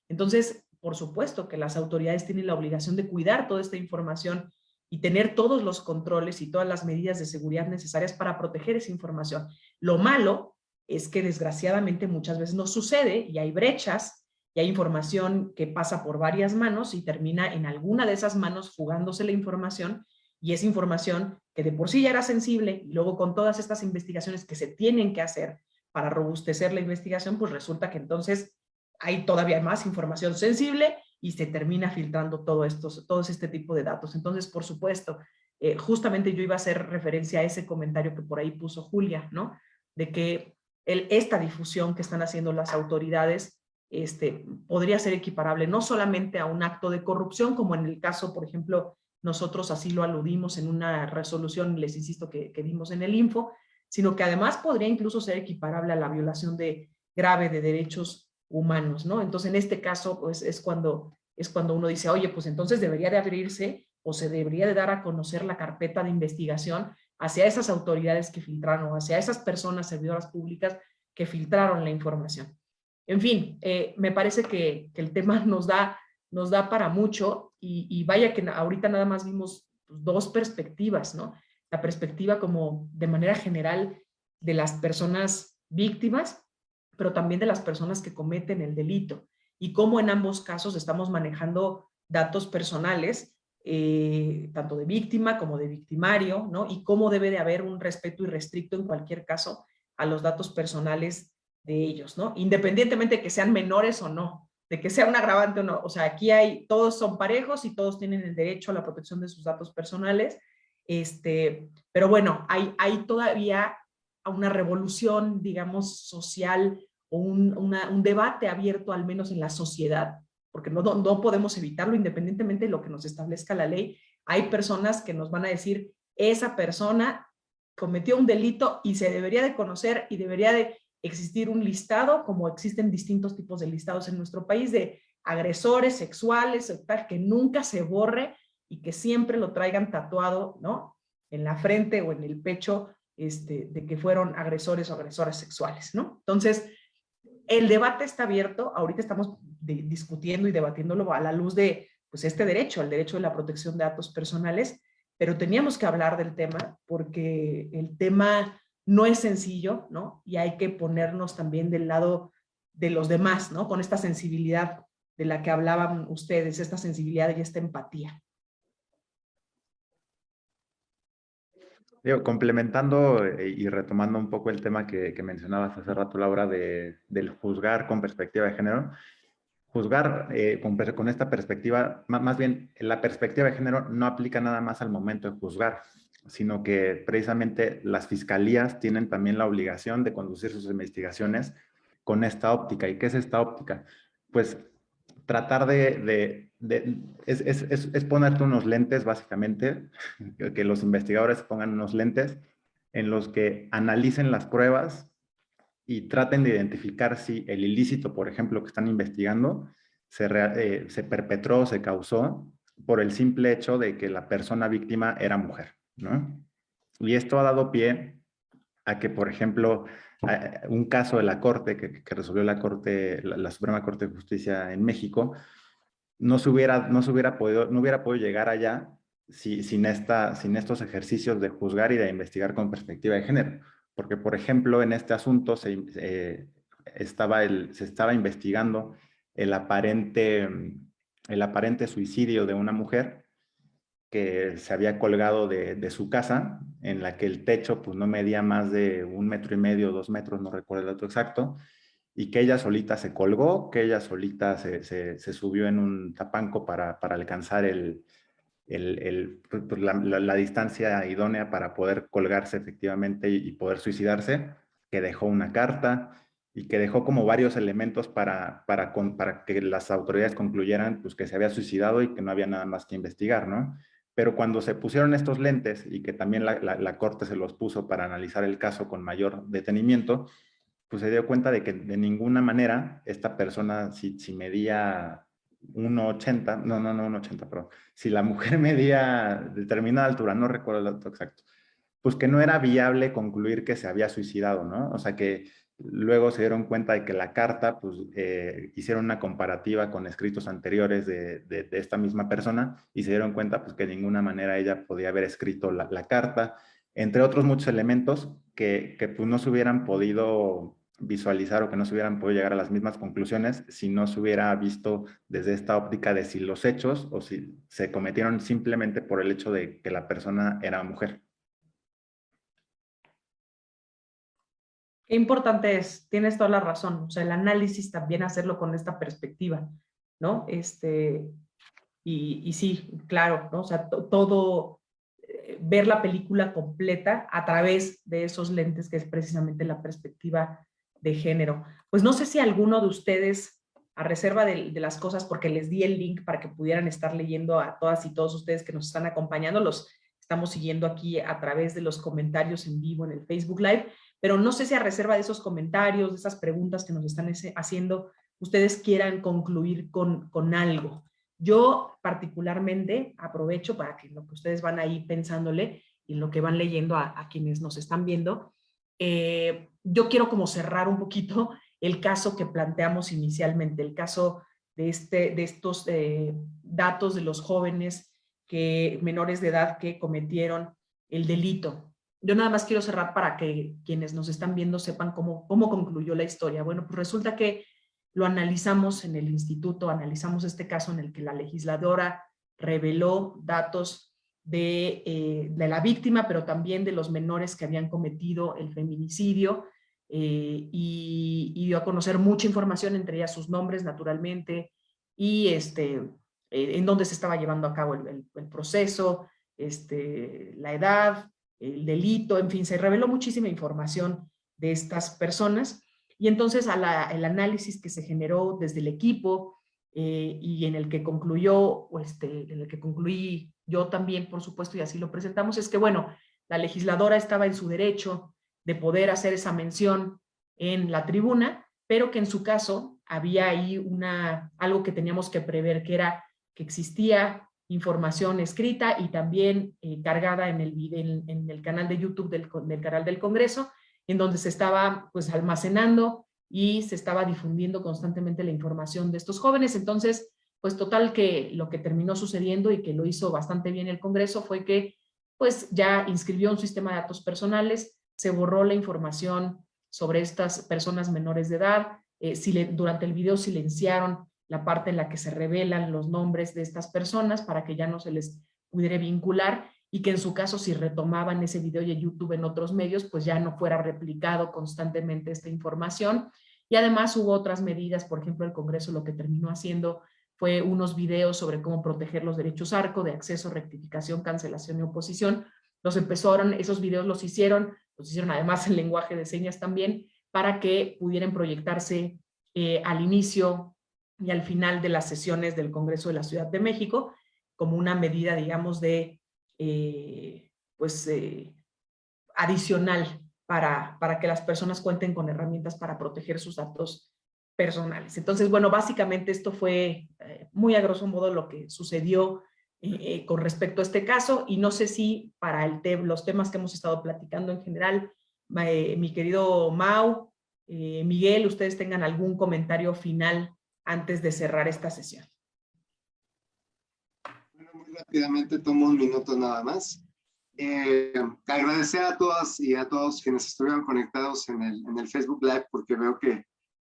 Entonces, por supuesto que las autoridades tienen la obligación de cuidar toda esta información y tener todos los controles y todas las medidas de seguridad necesarias para proteger esa información. Lo malo es que desgraciadamente muchas veces no sucede y hay brechas y hay información que pasa por varias manos y termina en alguna de esas manos fugándose la información, y esa información que de por sí ya era sensible y luego con todas estas investigaciones que se tienen que hacer para robustecer la investigación, pues resulta que entonces hay todavía más información sensible y se termina filtrando todo este tipo de datos. Entonces, por supuesto, justamente yo iba a hacer referencia a ese comentario que por ahí puso Julia, ¿no? De que esta difusión que están haciendo las autoridades podría ser equiparable no solamente a un acto de corrupción, como en el caso, por ejemplo, nosotros así lo aludimos en una resolución, les insisto, que dimos en el Info, sino que además podría incluso ser equiparable a la violación grave de derechos humanos, ¿no? Entonces, en este caso, pues es cuando uno dice, oye, pues entonces debería de abrirse o se debería de dar a conocer la carpeta de investigación hacia esas autoridades que filtraron o hacia esas personas servidoras públicas que filtraron la información. En fin, me parece que el tema nos da para mucho y vaya que ahorita nada más vimos dos perspectivas, ¿no? La perspectiva como de manera general de las personas víctimas, pero también de las personas que cometen el delito y cómo en ambos casos estamos manejando datos personales, tanto de víctima como de victimario, ¿no? Y cómo debe de haber un respeto irrestricto en cualquier caso a los datos personales de ellos, ¿no? Independientemente de que sean menores o no, de que sea un agravante o no. O sea, aquí todos son parejos y todos tienen el derecho a la protección de sus datos personales. Pero bueno, hay todavía una revolución, digamos, social o un debate abierto, al menos en la sociedad, porque no podemos evitarlo independientemente de lo que nos establezca la ley. Hay personas que nos van a decir, esa persona cometió un delito y se debería de conocer y debería de existir un listado, como existen distintos tipos de listados en nuestro país, de agresores sexuales, que nunca se borre y que siempre lo traigan tatuado, ¿no? En la frente o en el pecho, de que fueron agresores o agresoras sexuales, ¿no? Entonces, el debate está abierto, ahorita estamos discutiendo y debatiéndolo a la luz de pues, este derecho, el derecho de la protección de datos personales, pero teníamos que hablar del tema porque el tema no es sencillo, ¿no? Y hay que ponernos también del lado de los demás, ¿no? Con esta sensibilidad de la que hablaban ustedes, esta sensibilidad y esta empatía. Digo, complementando y retomando un poco el tema que mencionabas hace rato, Laura, del juzgar con perspectiva de género. Juzgar con esta perspectiva, más bien, la perspectiva de género no aplica nada más al momento de juzgar, sino que precisamente las fiscalías tienen también la obligación de conducir sus investigaciones con esta óptica. ¿Y qué es esta óptica? Pues tratar es ponerte unos lentes, básicamente, que los investigadores pongan unos lentes en los que analicen las pruebas y traten de identificar si el ilícito, por ejemplo, que están investigando, se perpetró, se causó por el simple hecho de que la persona víctima era mujer, ¿no? Y esto ha dado pie a que, por ejemplo, un caso de la Corte, que resolvió la Suprema Corte de Justicia en México, no hubiera podido llegar allá sin estos ejercicios de juzgar y de investigar con perspectiva de género. Porque, por ejemplo, en este asunto se estaba investigando el aparente suicidio de una mujer que se había colgado de su casa, en la que el techo pues, no medía más de 1,5 metros, 2 metros, no recuerdo el dato exacto, y que ella solita se colgó, que ella solita se subió en un tapanco para alcanzar la distancia idónea para poder colgarse efectivamente y poder suicidarse, que dejó una carta y que dejó como varios elementos para que las autoridades concluyeran pues, que se había suicidado y que no había nada más que investigar, ¿no? Pero cuando se pusieron estos lentes y que también la Corte se los puso para analizar el caso con mayor detenimiento, pues se dio cuenta de que de ninguna manera esta persona, si medía 1,80, no 1,80, pero si la mujer medía determinada altura, no recuerdo el dato exacto, pues que no era viable concluir que se había suicidado, ¿no? O sea que luego se dieron cuenta de que la carta, pues hicieron una comparativa con escritos anteriores de esta misma persona y se dieron cuenta pues que de ninguna manera ella podía haber escrito la carta, entre otros muchos elementos que pues no se hubieran podido visualizar o que no se hubieran podido llegar a las mismas conclusiones si no se hubiera visto desde esta óptica de si los hechos o si se cometieron simplemente por el hecho de que la persona era mujer. Qué importante es, tienes toda la razón, o sea, el análisis también hacerlo con esta perspectiva, ¿no? Y sí, claro, ¿no? O sea, todo, ver la película completa a través de esos lentes, que es precisamente la perspectiva de género. Pues no sé si alguno de ustedes, a reserva de las cosas, porque les di el link para que pudieran estar leyendo a todas y todos ustedes que nos están acompañando, los estamos siguiendo aquí a través de los comentarios en vivo en el Facebook Live, pero no sé si a reserva de esos comentarios, de esas preguntas que nos están haciendo, ustedes quieran concluir con algo. Yo particularmente aprovecho para que lo que ustedes van ahí pensándole y lo que van leyendo a quienes nos están viendo, yo quiero como cerrar un poquito el caso que planteamos inicialmente, el caso de estos datos de los jóvenes menores de edad que cometieron el delito. Yo nada más quiero cerrar para que quienes nos están viendo sepan cómo concluyó la historia. Bueno, pues resulta que lo analizamos en el instituto, analizamos este caso en el que la legisladora reveló datos de la víctima, pero también de los menores que habían cometido el feminicidio, y dio a conocer mucha información, entre ellas sus nombres, naturalmente, y en dónde se estaba llevando a cabo el proceso, la edad, el delito, en fin, se reveló muchísima información de estas personas. Y entonces el análisis que se generó desde el equipo, y en el que concluí yo también, por supuesto, y así lo presentamos, es que, bueno, la legisladora estaba en su derecho de poder hacer esa mención en la tribuna, pero que en su caso había ahí algo que teníamos que prever, que era que existía información escrita y también cargada en el canal de YouTube del canal del Congreso, en donde se estaba pues almacenando y se estaba difundiendo constantemente la información de estos jóvenes. Entonces, pues total, que lo que terminó sucediendo, y que lo hizo bastante bien el Congreso, fue que pues ya inscribió un sistema de datos personales, se borró la información sobre estas personas menores de edad, durante el video silenciaron la parte en la que se revelan los nombres de estas personas para que ya no se les pudiera vincular, y que en su caso, si retomaban ese video de YouTube en otros medios, pues ya no fuera replicado constantemente esta información. Y además hubo otras medidas. Por ejemplo, el Congreso lo que terminó haciendo fue unos videos sobre cómo proteger los derechos ARCO, de acceso, rectificación, cancelación y oposición. Esos videos los hicieron además en lenguaje de señas también, para que pudieran proyectarse al inicio y al final de las sesiones del Congreso de la Ciudad de México, como una medida, digamos, adicional para que las personas cuenten con herramientas para proteger sus datos personales. Entonces, bueno, básicamente esto fue muy a grosso modo lo que sucedió con respecto a este caso, y no sé si para los temas que hemos estado platicando en general, mi querido Mau, Miguel, ustedes tengan algún comentario final antes de cerrar esta sesión. Bueno, muy rápidamente, tomo un minuto nada más. Agradecer a todas y a todos quienes estuvieron conectados en el Facebook Live, porque veo que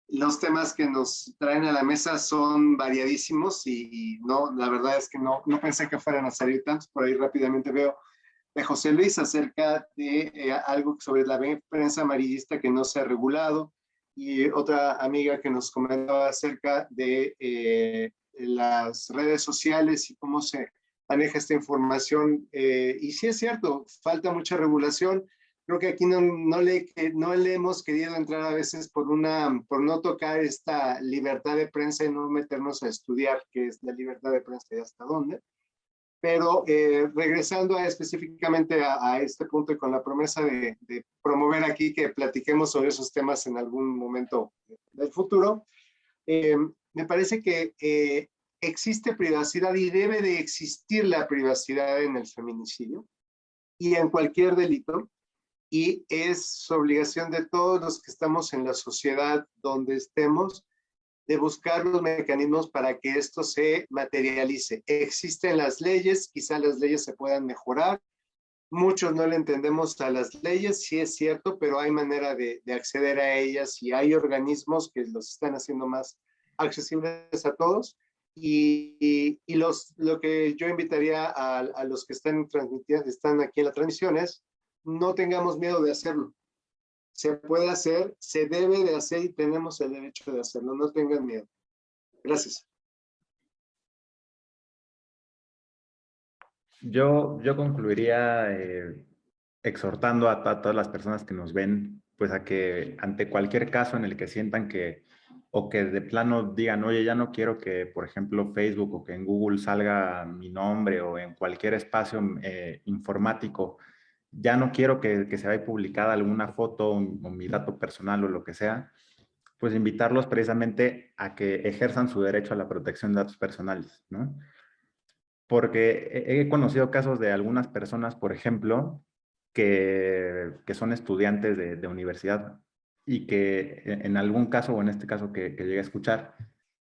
los temas que nos traen a la mesa son variadísimos y no, la verdad es que no pensé que fueran a salir tantos. Por ahí rápidamente veo de José Luis acerca de algo sobre la prensa amarillista que no se ha regulado, y otra amiga que nos comentaba acerca de las redes sociales y cómo se maneja esta información. Y sí es cierto, falta mucha regulación. Creo que aquí no le hemos querido entrar a veces por no tocar esta libertad de prensa y no meternos a estudiar qué es la libertad de prensa y hasta dónde. Pero regresando específicamente a este punto, y con la promesa de promover aquí que platiquemos sobre esos temas en algún momento del futuro, me parece que existe privacidad y debe de existir la privacidad en el feminicidio y en cualquier delito, y es obligación de todos los que estamos en la sociedad donde estemos de buscar los mecanismos para que esto se materialice. Existen las leyes, quizá las leyes se puedan mejorar, muchos no le entendemos a las leyes, sí es cierto, pero hay manera de acceder a ellas, y hay organismos que los están haciendo más accesibles a todos. Y lo que yo invitaría a los que están aquí en la transmisión es: no tengamos miedo de hacerlo. Se puede hacer, se debe de hacer y tenemos el derecho de hacerlo. No tengan miedo. Gracias. Yo concluiría exhortando a todas las personas que nos ven, pues a que ante cualquier caso en el que sientan que, o que de plano digan, oye, ya no quiero que, por ejemplo, Facebook o que en Google salga mi nombre o en cualquier espacio informático, ya no quiero que se vaya publicada alguna foto o mi dato personal o lo que sea, pues invitarlos precisamente a que ejerzan su derecho a la protección de datos personales, ¿no? Porque he conocido casos de algunas personas, por ejemplo, que son estudiantes de universidad y que en algún caso, o en este caso que llegué a escuchar,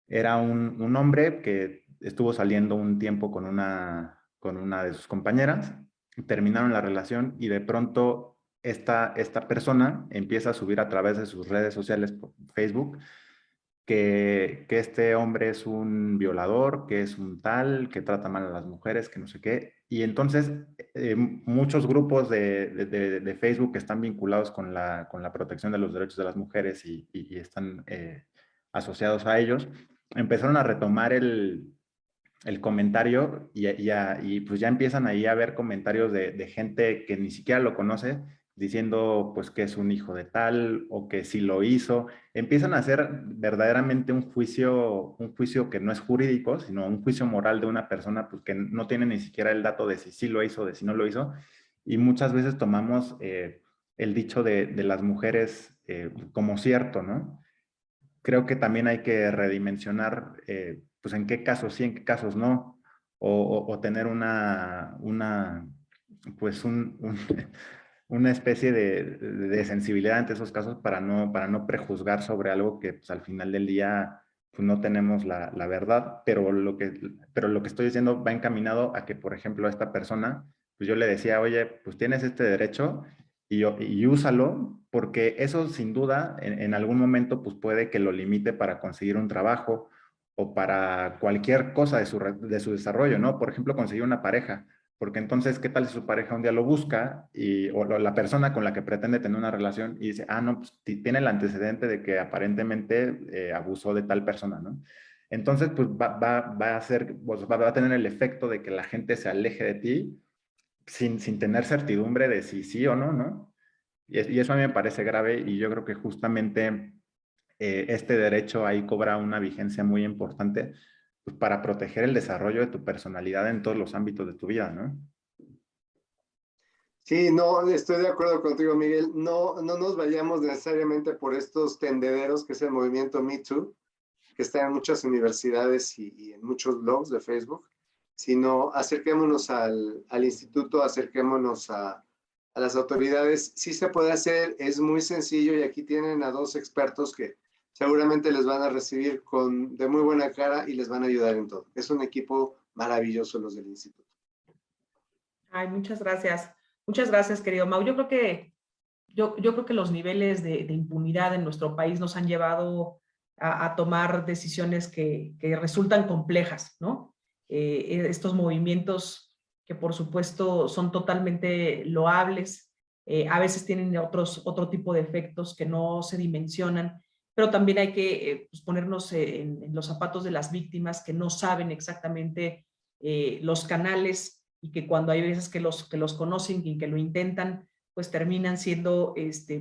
era un hombre que estuvo saliendo un tiempo con una de sus compañeras, terminaron la relación y de pronto esta persona empieza a subir a través de sus redes sociales, por Facebook, que este hombre es un violador, que es un tal, que trata mal a las mujeres, que no sé qué. Y entonces muchos grupos de Facebook que están vinculados con la protección de los derechos de las mujeres y están asociados a ellos, empezaron a retomar el comentario y pues ya empiezan ahí a ver comentarios de gente que ni siquiera lo conoce diciendo pues que es un hijo de tal o que sí lo hizo. Empiezan a hacer verdaderamente un juicio que no es jurídico, sino un juicio moral de una persona pues que no tiene ni siquiera el dato de si sí lo hizo, de si no lo hizo. Y muchas veces tomamos el dicho de las mujeres como cierto, ¿no? Creo que también hay que redimensionar, pues en qué casos sí, en qué casos no, o tener pues una especie de sensibilidad ante esos casos para no prejuzgar sobre algo que pues, al final del día pues, no tenemos la verdad, pero lo que estoy diciendo va encaminado a que, por ejemplo, a esta persona, pues yo le decía, oye, pues tienes este derecho y úsalo, porque eso sin duda en algún momento pues puede que lo limite para conseguir un trabajo o para cualquier cosa de su desarrollo, ¿no? Por ejemplo, conseguir una pareja, porque entonces, ¿qué tal si su pareja un día lo busca o la persona con la que pretende tener una relación y dice, ah, no, pues tiene el antecedente de que aparentemente abusó de tal persona, ¿no? Entonces, pues va a ser, pues, va a tener el efecto de que la gente se aleje de ti sin tener certidumbre de si sí o no, ¿no? Y eso a mí me parece grave y yo creo que justamente este derecho ahí cobra una vigencia muy importante pues, para proteger el desarrollo de tu personalidad en todos los ámbitos de tu vida, ¿no? Sí, no, estoy de acuerdo contigo, Miguel. No, no nos vayamos necesariamente por estos tendederos que es el movimiento Me Too, que está en muchas universidades y en muchos blogs de Facebook, sino acerquémonos al instituto, acerquémonos a las autoridades. Sí se puede hacer, es muy sencillo y aquí tienen a dos expertos que seguramente les van a recibir de muy buena cara y les van a ayudar en todo. Es un equipo maravilloso los del instituto. Ay, muchas gracias. Muchas gracias, querido Mau. Yo creo que los niveles de impunidad en nuestro país nos han llevado a tomar decisiones que resultan complejas, ¿no? Estos movimientos que por supuesto son totalmente loables, a veces tienen otro tipo de efectos que no se dimensionan, pero también hay que pues ponernos en los zapatos de las víctimas que no saben exactamente los canales y que cuando hay veces que los conocen y que lo intentan, pues terminan siendo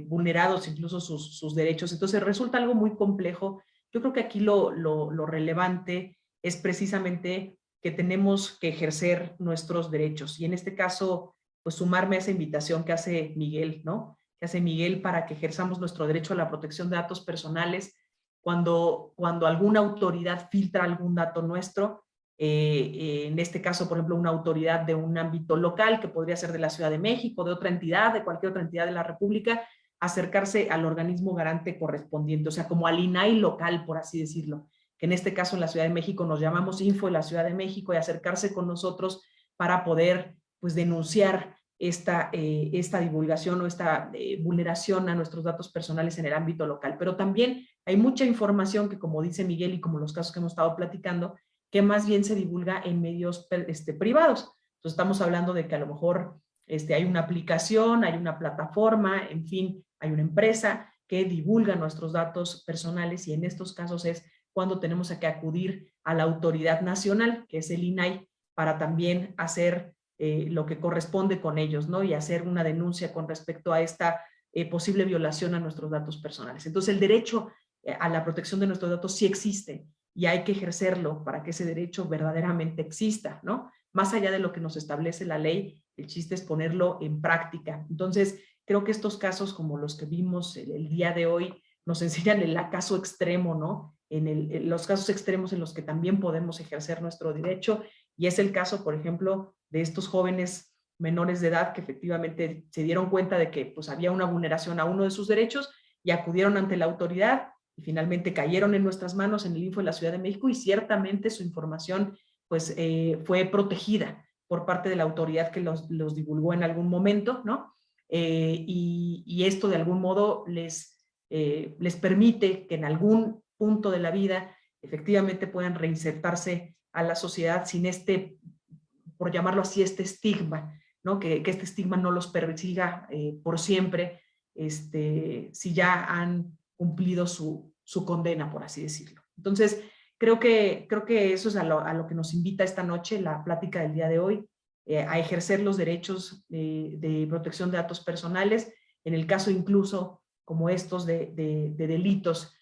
vulnerados incluso sus derechos. Entonces resulta algo muy complejo. Yo creo que aquí lo relevante es precisamente que tenemos que ejercer nuestros derechos. Y en este caso, pues sumarme a esa invitación que hace Miguel, ¿no? Que hace Miguel para que ejerzamos nuestro derecho a la protección de datos personales cuando alguna autoridad filtra algún dato nuestro, en este caso, por ejemplo, una autoridad de un ámbito local, que podría ser de la Ciudad de México, de otra entidad, de cualquier otra entidad de la República, acercarse al organismo garante correspondiente, o sea, como al INAI local, por así decirlo, que en este caso en la Ciudad de México nos llamamos Info de la Ciudad de México, y acercarse con nosotros para poder, pues, denunciar esta divulgación o esta vulneración a nuestros datos personales en el ámbito local. Pero también hay mucha información que, como dice Miguel y como los casos que hemos estado platicando, que más bien se divulga en medios privados. Entonces estamos hablando de que a lo mejor hay una aplicación, hay una plataforma, en fin, hay una empresa que divulga nuestros datos personales, y en estos casos es cuando tenemos que acudir a la autoridad nacional, que es el INAI, para también hacer lo que corresponde con ellos, ¿no? Y hacer una denuncia con respecto a esta posible violación a nuestros datos personales. Entonces, el derecho a la protección de nuestros datos sí existe y hay que ejercerlo para que ese derecho verdaderamente exista, ¿no? Más allá de lo que nos establece la ley, el chiste es ponerlo en práctica. Entonces, creo que estos casos como los que vimos el día de hoy nos enseñan el caso extremo, ¿no? En los casos extremos en los que también podemos ejercer nuestro derecho, y es el caso, por ejemplo, de estos jóvenes menores de edad que efectivamente se dieron cuenta de que pues, había una vulneración a uno de sus derechos y acudieron ante la autoridad y finalmente cayeron en nuestras manos en el Info de la Ciudad de México, y ciertamente su información pues, fue protegida por parte de la autoridad que los divulgó en algún momento, ¿no? Y esto de algún modo les permite que en algún punto de la vida efectivamente puedan reinsertarse a la sociedad sin este, por llamarlo así, este estigma, ¿no? Que este estigma no los persiga por siempre, si ya han cumplido su condena, por así decirlo. Entonces, creo que eso es a lo que nos invita esta noche la plática del día de hoy, a ejercer los derechos de protección de datos personales, en el caso incluso como estos de delitos,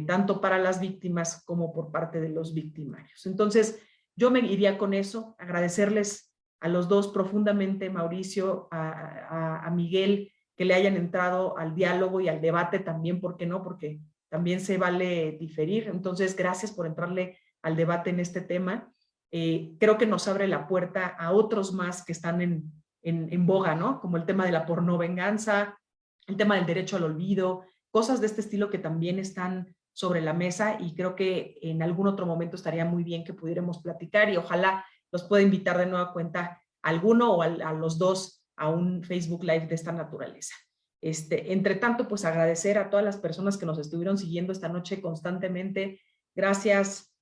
tanto para las víctimas como por parte de los victimarios. Entonces, yo me iría con eso, agradecerles a los dos profundamente, Mauricio, a Miguel, que le hayan entrado al diálogo y al debate también, ¿por qué no? Porque también se vale diferir. Entonces, gracias por entrarle al debate en este tema. Creo que nos abre la puerta a otros más que están en boga, ¿no? Como el tema de la pornovenganza, el tema del derecho al olvido, cosas de este estilo que también están sobre la mesa, y creo que en algún otro momento estaría muy bien que pudiéramos platicar, y ojalá los pueda invitar de nueva cuenta a alguno o a los dos a un Facebook Live de esta naturaleza. Entre tanto, pues agradecer a todas las personas que nos estuvieron siguiendo esta noche constantemente. Gracias,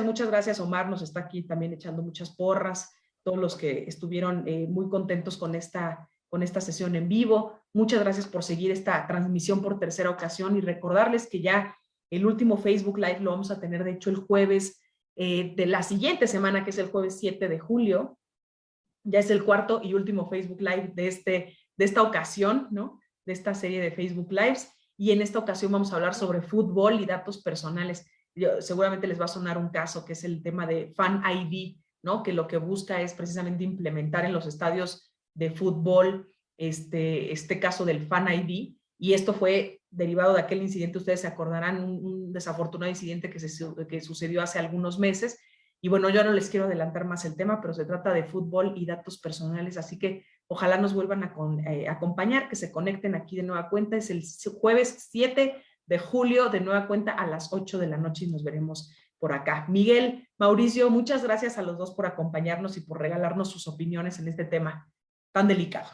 muchas gracias. Omar nos está aquí también echando muchas porras, todos los que estuvieron muy contentos con esta sesión en vivo. Muchas gracias por seguir esta transmisión por tercera ocasión, y recordarles que ya el último Facebook Live lo vamos a tener, de hecho, el jueves de la siguiente semana, que es el jueves 7 de julio. Ya es el cuarto y último Facebook Live de esta ocasión, ¿no? De esta serie de Facebook Lives, y en esta ocasión vamos a hablar sobre fútbol y datos personales. Seguramente les va a sonar un caso que es el tema de Fan ID, ¿no? Que lo que busca es precisamente implementar en los estadios de fútbol este caso del Fan ID, y esto fue derivado de aquel incidente, ustedes se acordarán, un desafortunado incidente que sucedió hace algunos meses. Y bueno, yo no les quiero adelantar más el tema, pero se trata de fútbol y datos personales, así que ojalá nos vuelvan a acompañar, que se conecten aquí de nueva cuenta. Es el jueves 7 de julio, de nueva cuenta a las 8 de la noche, y nos veremos por acá. Miguel, Mauricio, muchas gracias a los dos por acompañarnos y por regalarnos sus opiniones en este tema tan delicado.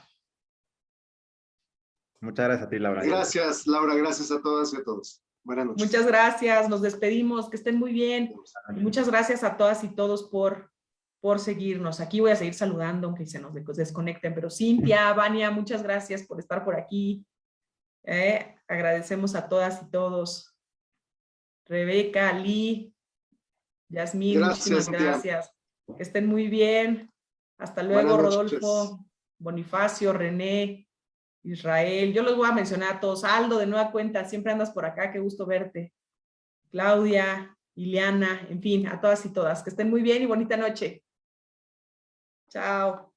Muchas gracias a ti, Laura. Gracias, Laura. Gracias a todas y a todos. Buenas noches. Muchas gracias. Nos despedimos. Que estén muy bien. Y muchas gracias a todas y todos por seguirnos. Aquí voy a seguir saludando, aunque se nos desconecten. Pero Cintia, Vania, muchas gracias por estar por aquí. Agradecemos a todas y todos. Rebeca, Lee, Yasmín, muchísimas gracias. Que estén muy bien. Hasta luego, Rodolfo, Bonifacio, René, Israel. Yo los voy a mencionar a todos. Aldo, de nueva cuenta, siempre andas por acá, qué gusto verte. Claudia, Ileana, en fin, a todas y todas. Que estén muy bien y bonita noche. Chao.